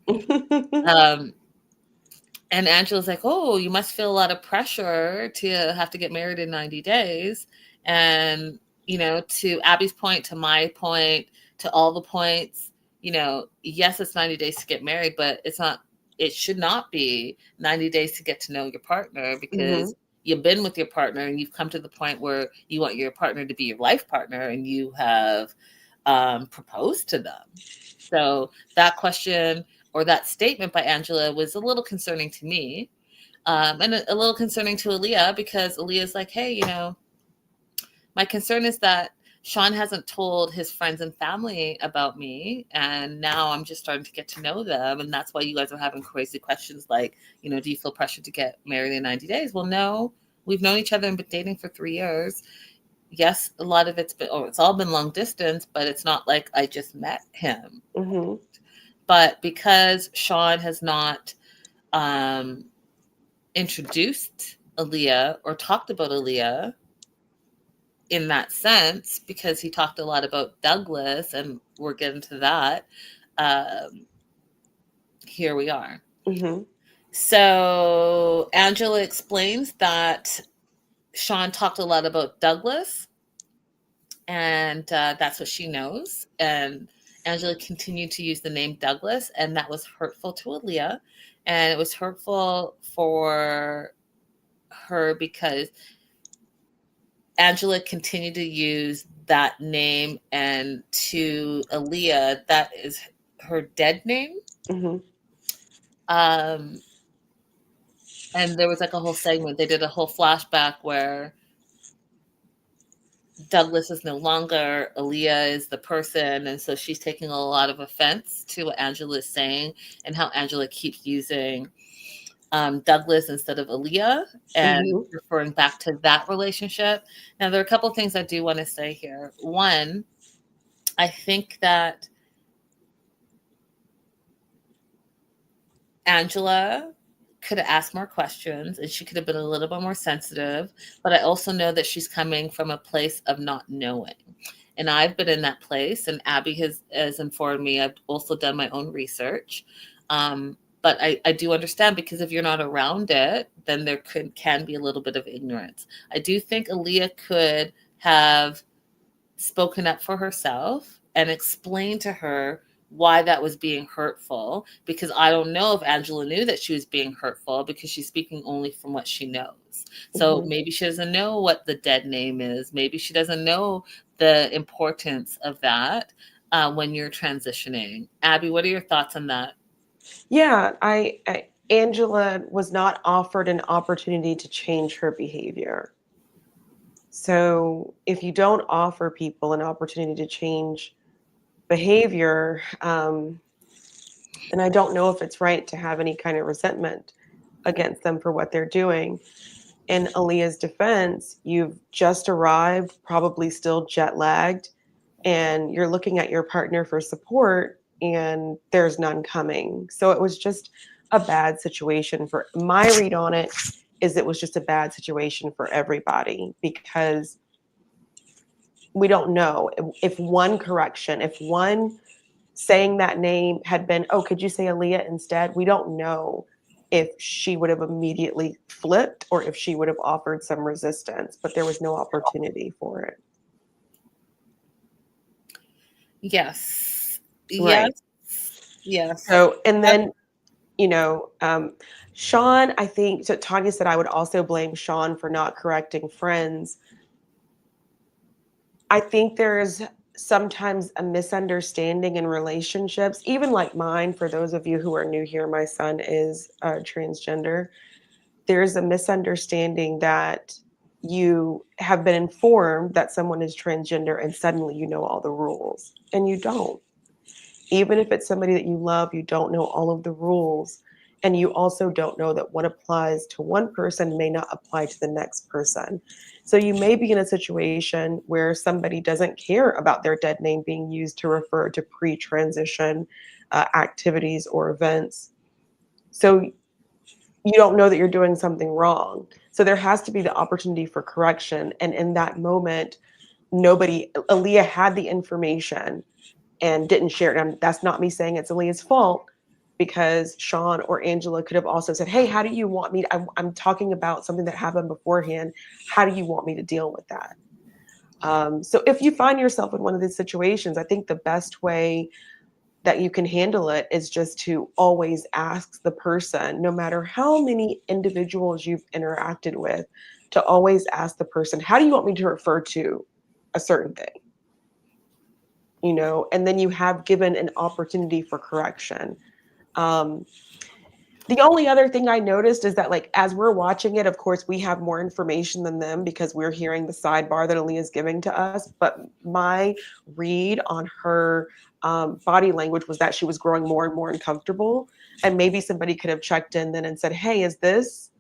Speaker 3: And Angela's like, oh, you must feel a lot of pressure to have to get married in 90 days. And, to Abby's point, to my point, to all the points, yes, it's 90 days to get married, but it should not be 90 days to get to know your partner, because you've been with your partner and you've come to the point where you want your partner to be your life partner, and you have proposed to them. So that question or that statement by Angela was a little concerning to me, and a little concerning to Aaliyah, because Aaliyah's like, hey, my concern is that Sean hasn't told his friends and family about me, and now I'm just starting to get to know them, and that's why you guys are having crazy questions like, do you feel pressured to get married in 90 days? Well, no, we've known each other and been dating for 3 years. Yes, a lot of it's all been long distance, but it's not like I just met him.
Speaker 2: Mm-hmm.
Speaker 3: But because Sean has not introduced Aaliyah or talked about Aaliyah in that sense, because he talked a lot about Douglas, and we're getting to that, here we are.
Speaker 2: Mm-hmm.
Speaker 3: So Angela explains that Sean talked a lot about Douglas, and that's what she knows. And Angela continued to use the name Douglas, and that was hurtful to Aaliyah. And it was hurtful for her because Angela continued to use that name, and to Aaliyah, that is her dead name.
Speaker 2: Mm-hmm.
Speaker 3: And there was like a whole segment. They did a whole flashback where Douglas is no longer, Aaliyah is the person. And so she's taking a lot of offense to what Angela is saying and how Angela keeps using Douglas instead of Aaliyah and
Speaker 2: Mm-hmm.
Speaker 3: referring back to that relationship. Now, there are a couple of things I do want to say here. One, I think that Angela could have asked more questions and she could have been a little bit more sensitive. But I also know that she's coming from a place of not knowing. And I've been in that place, and Abby has informed me. I've also done my own research. But I do understand, because if you're not around it, then there can be a little bit of ignorance. I do think Aaliyah could have spoken up for herself and explained to her why that was being hurtful, because I don't know if Angela knew that she was being hurtful, because she's speaking only from what she knows. So
Speaker 2: Mm-hmm.
Speaker 3: maybe she doesn't know what the dead name is. Maybe she doesn't know the importance of that when you're transitioning. Abby, what are your thoughts on that?
Speaker 2: Yeah, Angela was not offered an opportunity to change her behavior. So if you don't offer people an opportunity to change behavior, then I don't know if it's right to have any kind of resentment against them for what they're doing. In Aaliyah's defense, you've just arrived, probably still jet lagged, and you're looking at your partner for support, and there's none coming. So it was just a bad situation. For my read on it is it was just a bad situation for everybody, because we don't know if one correction, if one saying that name had been, oh, could you say Aaliyah instead? We don't know if she would have immediately flipped or if she would have offered some resistance, but there was no opportunity for it.
Speaker 3: Yes. Yes.
Speaker 2: Right.
Speaker 3: Yes.
Speaker 2: So, and then, you know, Sean, I think, so Tanya said I would also blame Sean for not correcting friends. I think there's sometimes a misunderstanding in relationships, even like mine. For those of you who are new here, my son is transgender. There's a misunderstanding that you have been informed that someone is transgender and suddenly you know all the rules, and you don't. Even if it's somebody that you love, you don't know all of the rules. And you also don't know that what applies to one person may not apply to the next person. So you may be in a situation where somebody doesn't care about their dead name being used to refer to pre-transition activities or events. So you don't know that you're doing something wrong. So there has to be the opportunity for correction. And in that moment, Aaliyah had the information and didn't share it. And that's not me saying it's Aaliyah's fault, because Sean or Angela could have also said, hey, how do you want me? I'm talking about something that happened beforehand. How do you want me to deal with that? So if you find yourself in one of these situations, I think the best way that you can handle it is just to always ask the person, no matter how many individuals you've interacted with, to always ask the person, how do you want me to refer to a certain thing? And then you have given an opportunity for correction. The only other thing I noticed is that, like, as we're watching it, of course, we have more information than them because we're hearing the sidebar that Aaliyah is giving to us. But my read on her body language was that she was growing more and more uncomfortable. And maybe somebody could have checked in then and said, hey, is this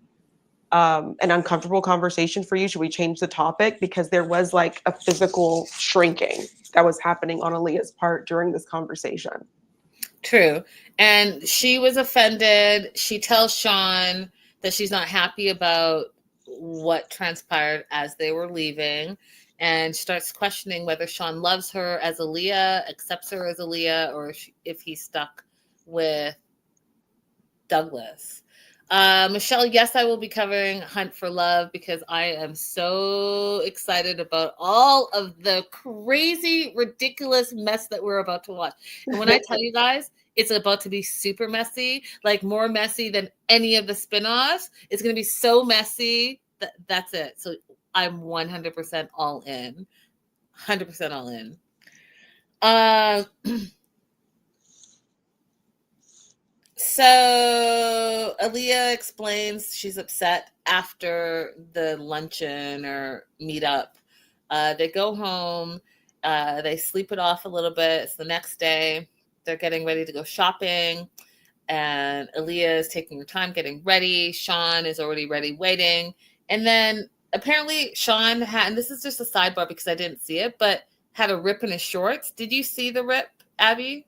Speaker 2: an uncomfortable conversation for you? Should we change the topic? Because there was like a physical shrinking that was happening on Aaliyah's part during this conversation.
Speaker 3: True. And she was offended. She tells Sean that she's not happy about what transpired as they were leaving, and starts questioning whether Sean loves her as Aaliyah, accepts her as Aaliyah, or if he's stuck with Douglas. Michelle, yes, I will be covering Hunt for Love because I am so excited about all of the crazy, ridiculous mess that we're about to watch. And when I tell you guys, it's about to be super messy, like more messy than any of the spinoffs. It's going to be so messy. That's it. So I'm 100% all in. 100% all in. So Aaliyah explains she's upset after the luncheon or meetup. They go home, they sleep it off a little bit. It's the next day. They're getting ready to go shopping, and Aaliyah is taking her time getting ready. Sean is already ready, waiting. And then apparently Sean had, and this is just a sidebar because I didn't see it, but had a rip in his shorts. Did you see the rip, Abby?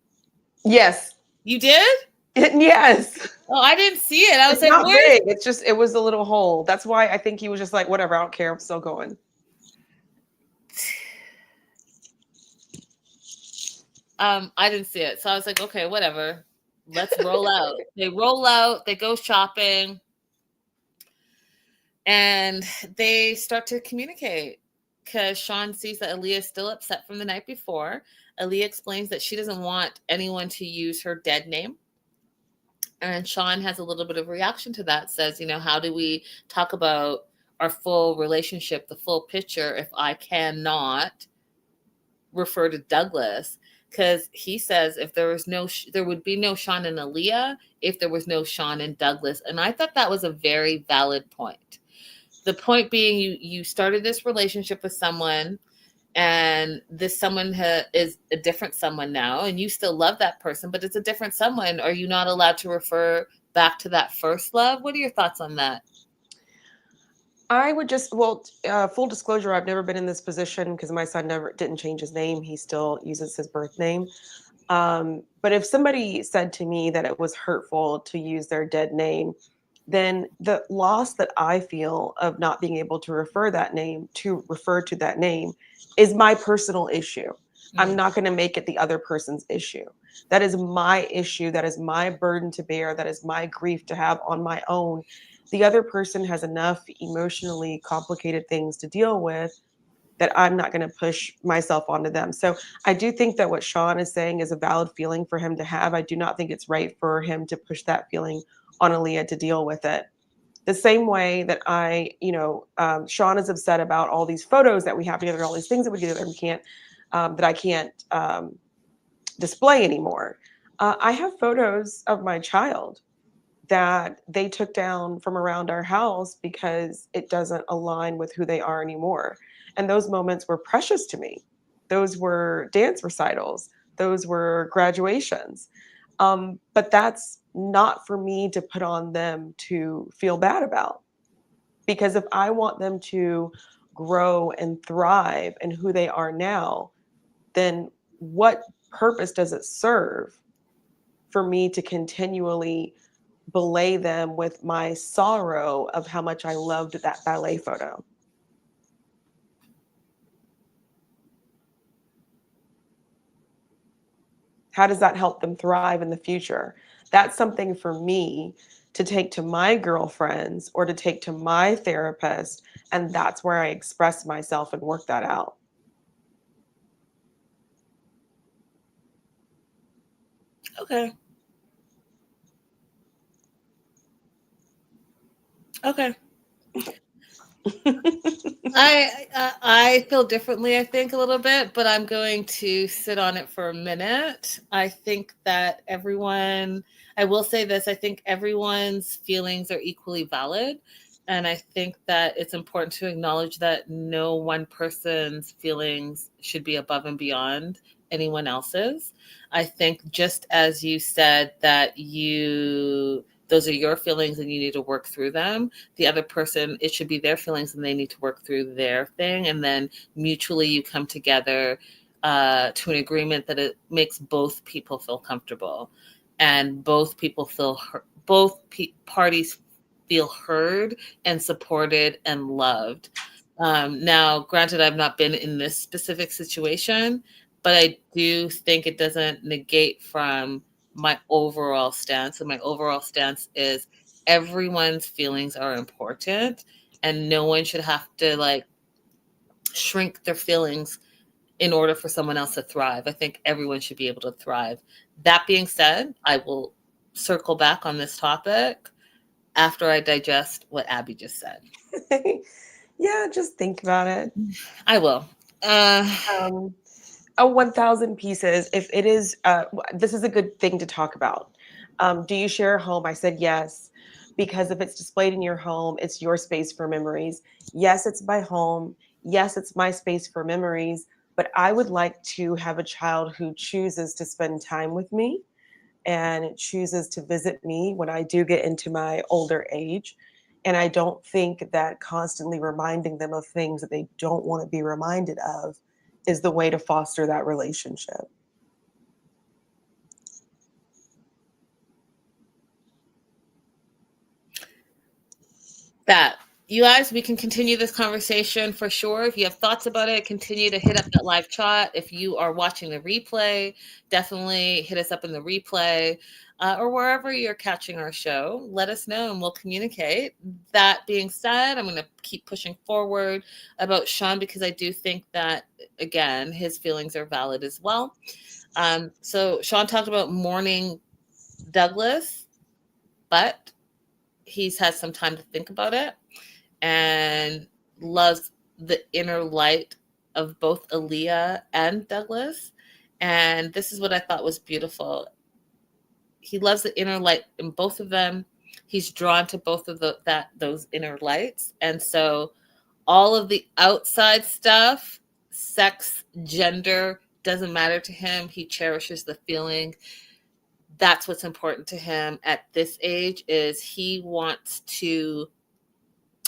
Speaker 2: Yes.
Speaker 3: You did?
Speaker 2: Yes.
Speaker 3: Oh, I didn't see it. I was
Speaker 2: It's
Speaker 3: like,
Speaker 2: not
Speaker 3: where's
Speaker 2: big. It's just, it was a little hole. That's why I think he was just like, whatever, I don't care. I'm still going.
Speaker 3: I didn't see it. So I was like, okay, whatever. Let's roll out. They roll out, they go shopping, and they start to communicate because Sean sees that Aaliyah is still upset from the night before. Aaliyah explains that she doesn't want anyone to use her dead name. And Sean has a little bit of reaction to that, says, how do we talk about our full relationship, the full picture, if I cannot refer to Douglas? Because he says if there was there would be no Sean and Aaliyah if there was no Sean and Douglas. And I thought that was a very valid point. The point being, you started this relationship with someone, and this someone is a different someone now, and you still love that person, but it's a different someone. Are you not allowed to refer back to that first love? What are your thoughts on that?
Speaker 2: I would just, full disclosure, I've never been in this position because my son didn't change his name. He still uses his birth name. But if somebody said to me that it was hurtful to use their dead name, then the loss that I feel of not being able to refer to that name is my personal issue. I'm not going to make it the other person's issue. That is my issue. That is my burden to bear. That is my grief to have on my own. The other person has enough emotionally complicated things to deal with that I'm not going to push myself onto them. So I do think that what Sean is saying is a valid feeling for him to have. I do not think it's right for him to push that feeling on Aaliyah to deal with it. The same way that Sean is upset about all these photos that we have together, all these things that we do that I can't display anymore. I have photos of my child that they took down from around our house because it doesn't align with who they are anymore. And those moments were precious to me. Those were dance recitals. Those were graduations. But that's not for me to put on them to feel bad about. Because if I want them to grow and thrive in who they are now, then what purpose does it serve for me to continually belay them with my sorrow of how much I loved that ballet photo? How does that help them thrive in the future? That's something for me to take to my girlfriends or to take to my therapist. And that's where I express myself and work that out.
Speaker 3: Okay. Okay. I feel differently, I think, a little bit, but I'm going to sit on it for a minute. I think that I will say this, I think everyone's feelings are equally valid. And I think that it's important to acknowledge that no one person's feelings should be above and beyond anyone else's. I think just as you said that those are your feelings and you need to work through them, the other person, it should be their feelings and they need to work through their thing. And then mutually you come together to an agreement that it makes both people feel comfortable and both parties feel heard and supported and loved. Now, granted, I've not been in this specific situation, but I do think it doesn't negate from my overall stance. And my overall stance is everyone's feelings are important, and no one should have to like shrink their feelings in order for someone else to thrive. I think everyone should be able to thrive. That being said, I will circle back on this topic after I digest what Abby just said.
Speaker 2: Yeah, just think about it.
Speaker 3: I will.
Speaker 2: Um, 1,000 pieces. If it is, this is a good thing to talk about. Do you share a home? I said yes, because if it's displayed in your home, it's your space for memories. Yes, it's my home. Yes, it's my space for memories. But I would like to have a child who chooses to spend time with me and chooses to visit me when I do get into my older age. And I don't think that constantly reminding them of things that they don't want to be reminded of is the way to foster that relationship.
Speaker 3: That you guys, we can continue this conversation for sure. If you have thoughts about it, continue to hit up that live chat. If you are watching the replay, definitely hit us up in the replay, or wherever you're catching our show. Let us know and we'll communicate. That being said, I'm going to keep pushing forward about Sean, because I do think that, again, his feelings are valid as well. So Sean talked about mourning Douglas, but he's had some time to think about it and loves the inner light of both Aaliyah and Douglas. And this is what I thought was beautiful. He loves the inner light in both of them. He's drawn to both of those inner lights. And so all of the outside stuff, sex, gender, doesn't matter to him. He cherishes the feeling. That's what's important to him at this age, is he wants to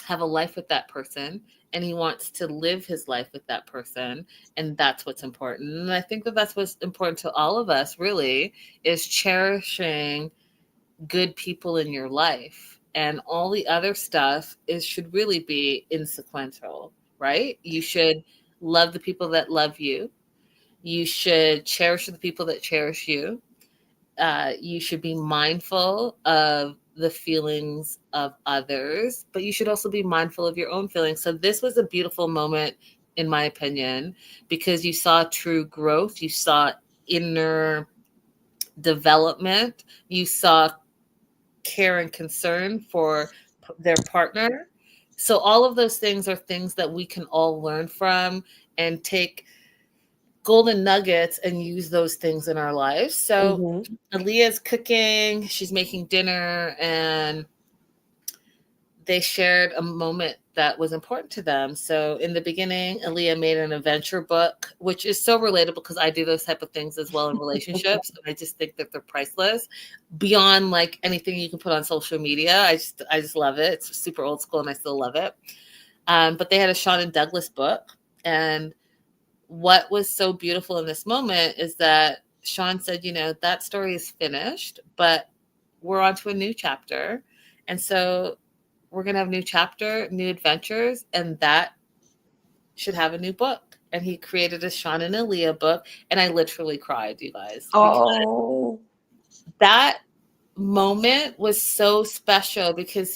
Speaker 3: have a life with that person, and he wants to live his life with that person, and that's what's important. And I think that that's what's important to all of us, really, is cherishing good people in your life, and all the other stuff should really be insequential, right? You should love the people that love you. You should cherish the people that cherish you. You should be mindful of the feelings of others, but you should also be mindful of your own feelings. So this was a beautiful moment, in my opinion, because you saw true growth, you saw inner development, you saw care and concern for their partner. So all of those things are things that we can all learn from and take golden nuggets and use those things in our lives. So
Speaker 2: Mm-hmm.
Speaker 3: Aaliyah's cooking, she's making dinner, and they shared a moment that was important to them. So in the beginning, Aaliyah made an adventure book, which is so relatable because I do those type of things as well in relationships. And I just think that they're priceless beyond like anything you can put on social media. I just love it. It's super old school and I still love it. But they had a Sean and Douglas book. And what was so beautiful in this moment is that Sean said, that story is finished, but we're on to a new chapter. And so we're going to have a new chapter, new adventures, and that should have a new book. And he created a Sean and Aaliyah book. And I literally cried, you guys, because that moment was so special, because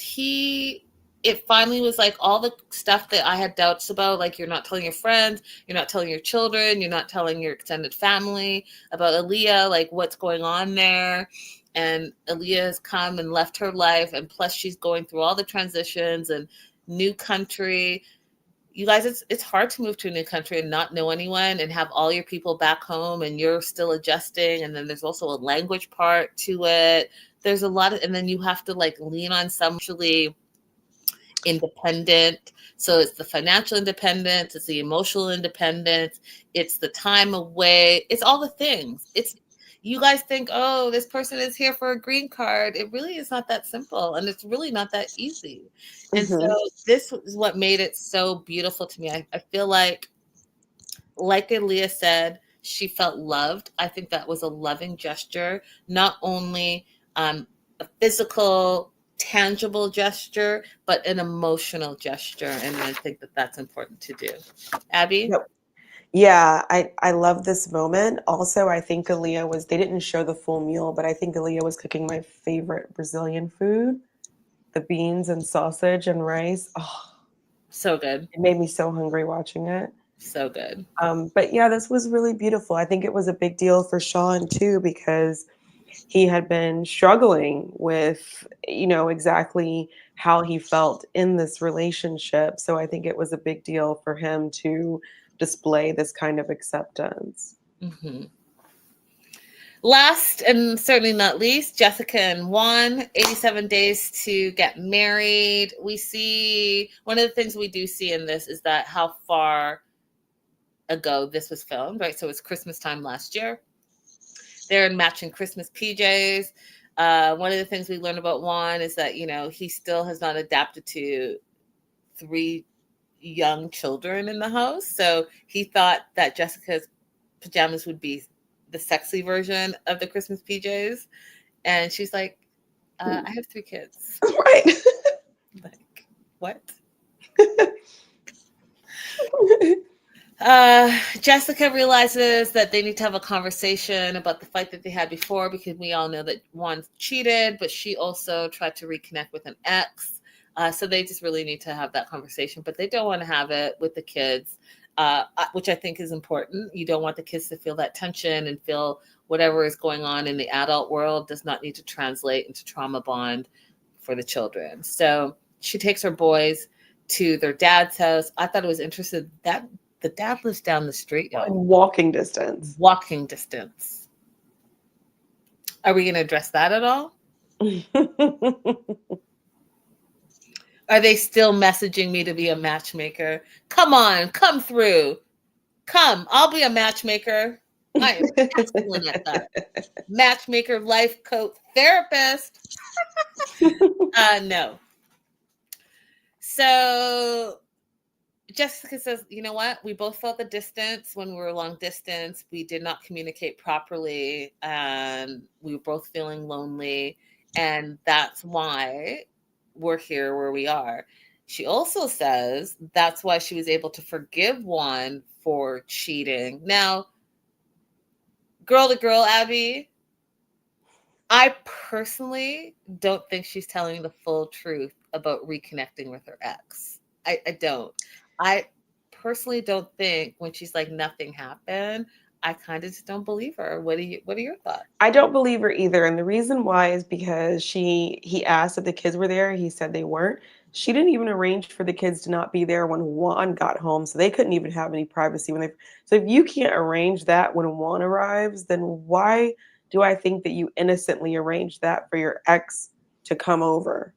Speaker 3: it finally was like all the stuff that I had doubts about, like you're not telling your friends, you're not telling your children, you're not telling your extended family about Aaliyah, like what's going on there. And Aaliyah has come and left her life, and plus she's going through all the transitions and new country. You guys, it's hard to move to a new country and not know anyone and have all your people back home and you're still adjusting. And then there's also a language part to it. There's a lot of, and then you have to like lean on some actually independent. So it's the financial independence, it's the emotional independence, it's the time away, it's all the things. It's, you guys think, oh, this person is here for a green card. It really is not that simple, and it's really not that easy. And so this is what made it so beautiful to me. I feel like Aaliyah said, she felt loved. I think that was a loving gesture, not only a physical, tangible gesture, but an emotional gesture. And I think that that's important to do. Abby?
Speaker 2: Yep. Yeah, I love this moment. Also, I think they didn't show the full meal, but I think Aaliyah was cooking my favorite Brazilian food. the beans and sausage and rice. Oh,
Speaker 3: So good.
Speaker 2: it made me so hungry watching it.
Speaker 3: So good.
Speaker 2: But yeah, this was really beautiful. I think it was a big deal for Sean too, because he had been struggling with, exactly how he felt in this relationship. So I think it was a big deal for him to display this kind of acceptance.
Speaker 3: Hmm. Last and certainly not least, Jessica and Juan, 87 days to get married. We see one of the things we do see in this is that how far ago this was filmed, right? So it's Christmas time last year. They're in matching Christmas PJs. One of the things we learned about Juan is that, he still has not adapted to 3 young children in the house. So he thought that Jessica's pajamas would be the sexy version of the Christmas PJs. And she's like, I have 3 kids.
Speaker 2: Right.
Speaker 3: Like, what? Jessica realizes that they need to have a conversation about the fight that they had before, because we all know that Juan cheated, but she also tried to reconnect with an ex. So they just really need to have that conversation, but they don't want to have it with the kids, which I think is important. You don't want the kids to feel that tension and feel whatever is going on in the adult world does not need to translate into trauma bond for the children. So she takes her boys to their dad's house. I thought it was interesting that the dad lives down the street, y'all.
Speaker 2: Walking distance.
Speaker 3: Walking distance. Are we going to address that at all? Are they still messaging me to be a matchmaker? Come on, come through. Come, I'll be a matchmaker. I am excellent at that. Matchmaker, life coach, therapist. No. So Jessica says, you know what? We both felt the distance when we were long distance. We did not communicate properly, and we were both feeling lonely. And that's why we're here where we are. She also says that's why she was able to forgive Juan for cheating. Now, girl to girl, Abby, I personally don't think she's telling the full truth about reconnecting with her ex. I don't. I personally don't think when she's like nothing happened. I kind of just don't believe her. What are your thoughts?
Speaker 2: I don't believe her either. And the reason why is because he asked if the kids were there. He said they weren't. She didn't even arrange for the kids to not be there when Juan got home. So they couldn't even have any privacy so if you can't arrange that when Juan arrives, then why do I think that you innocently arranged that for your ex to come over?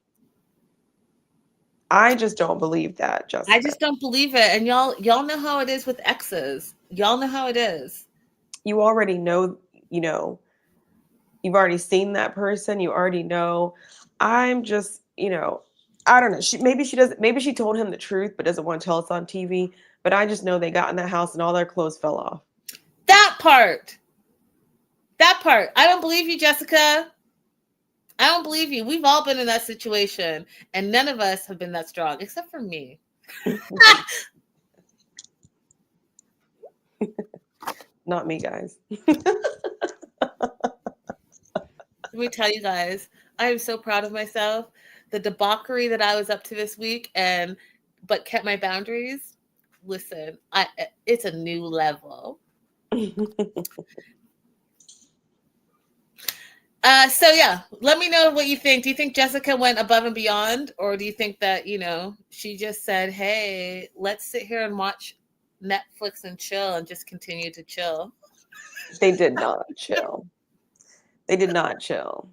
Speaker 2: I just don't believe that, Jessica.
Speaker 3: I just don't believe it. And y'all know how it is with exes. Y'all know how it is.
Speaker 2: You already know, you've already seen that person. You already know. I'm just, I don't know. Maybe she told him the truth, but doesn't want to tell us on TV. But I just know they got in that house and all their clothes fell off.
Speaker 3: That part. I don't believe you, Jessica. I don't believe you. We've all been in that situation, and none of us have been that strong, except for me.
Speaker 2: Not me, guys.
Speaker 3: Let me tell you guys, I am so proud of myself. The debauchery that I was up to this week, but kept my boundaries. Listen, it's a new level. So yeah, let me know what you think. Do you think Jessica went above and beyond, or do you think that, she just said, hey, let's sit here and watch Netflix and chill and just continue to chill?
Speaker 2: They did not chill. They did not chill.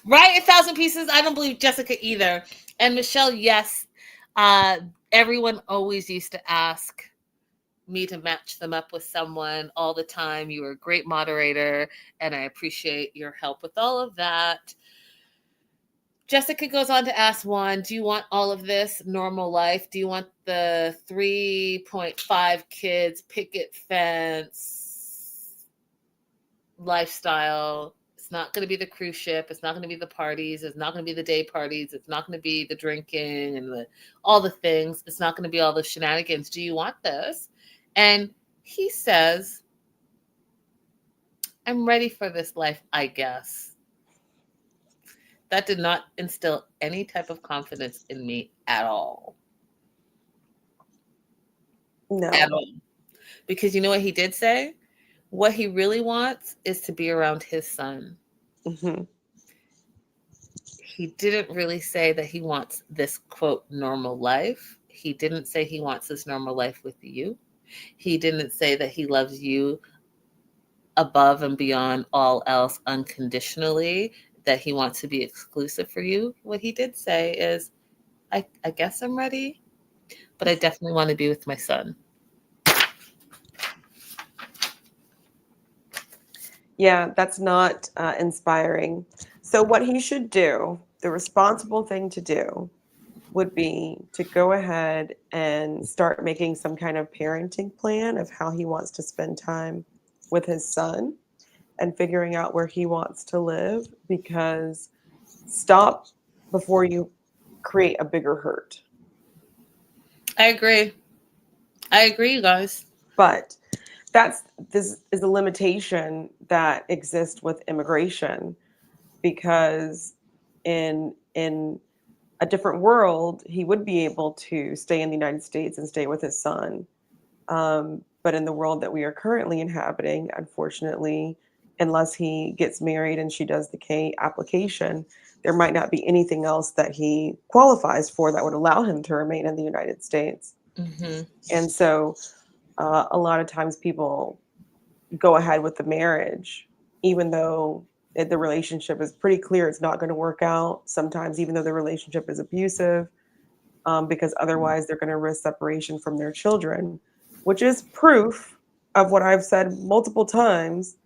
Speaker 3: Right? 1,000 pieces. I don't believe Jessica either. And Michelle, yes. Everyone always used to ask me to match them up with someone all the time. You were a great moderator, and I appreciate your help with all of that. Jessica goes on to ask Juan, do you want all of this normal life? Do you want the 3.5 kids, picket fence lifestyle? It's not going to be the cruise ship. It's not going to be the parties. It's not going to be the day parties. It's not going to be the drinking and all the things. It's not going to be all the shenanigans. Do you want this? And he says, I'm ready for this life, I guess. That did not instill any type of confidence in me at all.
Speaker 2: No.
Speaker 3: At all. Because you know what he did say? What he really wants is to be around his son.
Speaker 2: Mm-hmm.
Speaker 3: He didn't really say that he wants this, quote, normal life. He didn't say he wants this normal life with you. He didn't say that he loves you above and beyond all else unconditionally, that he wants to be exclusive for you. What he did say is, I guess I'm ready, but I definitely want to be with my son.
Speaker 2: Yeah, that's not inspiring. So, what he should do, the responsible thing to do, would be to go ahead and start making some kind of parenting plan of how he wants to spend time with his son and figuring out where he wants to live, because stop before you create a bigger hurt.
Speaker 3: I agree. I agree, you guys.
Speaker 2: But this is a limitation that exists with immigration, because in a different world he would be able to stay in the United States and stay with his son. But in the world that we are currently inhabiting, unfortunately, unless he gets married and she does the K application, there might not be anything else that he qualifies for that would allow him to remain in the United States.
Speaker 3: Mm-hmm.
Speaker 2: And so a lot of times people go ahead with the marriage, even though the relationship is pretty clear it's not going to work out. Sometimes, even though the relationship is abusive, because otherwise they're going to risk separation from their children, which is proof of what I've said multiple times.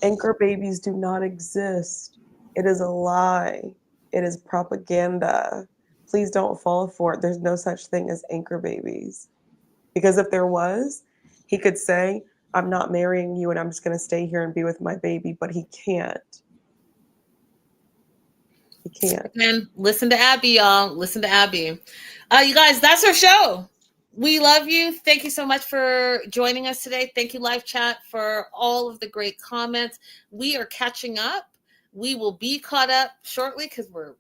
Speaker 2: Anchor babies do not exist. It is a lie. It is propaganda. Please don't fall for it. There's no such thing as anchor babies. Because if there was, he could say, I'm not marrying you and I'm just going to stay here and be with my baby, but he can't. He can't.
Speaker 3: And listen to Abby, y'all. Listen to Abby. You guys, that's our show. We love you. Thank you so much for joining us today. Thank you, live chat, for all of the great comments. We are catching up. We will be caught up shortly because we're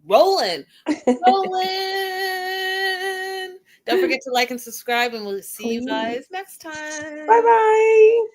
Speaker 3: rolling. Rolling. Don't forget to like and subscribe, and we'll see you guys next time.
Speaker 2: Bye bye.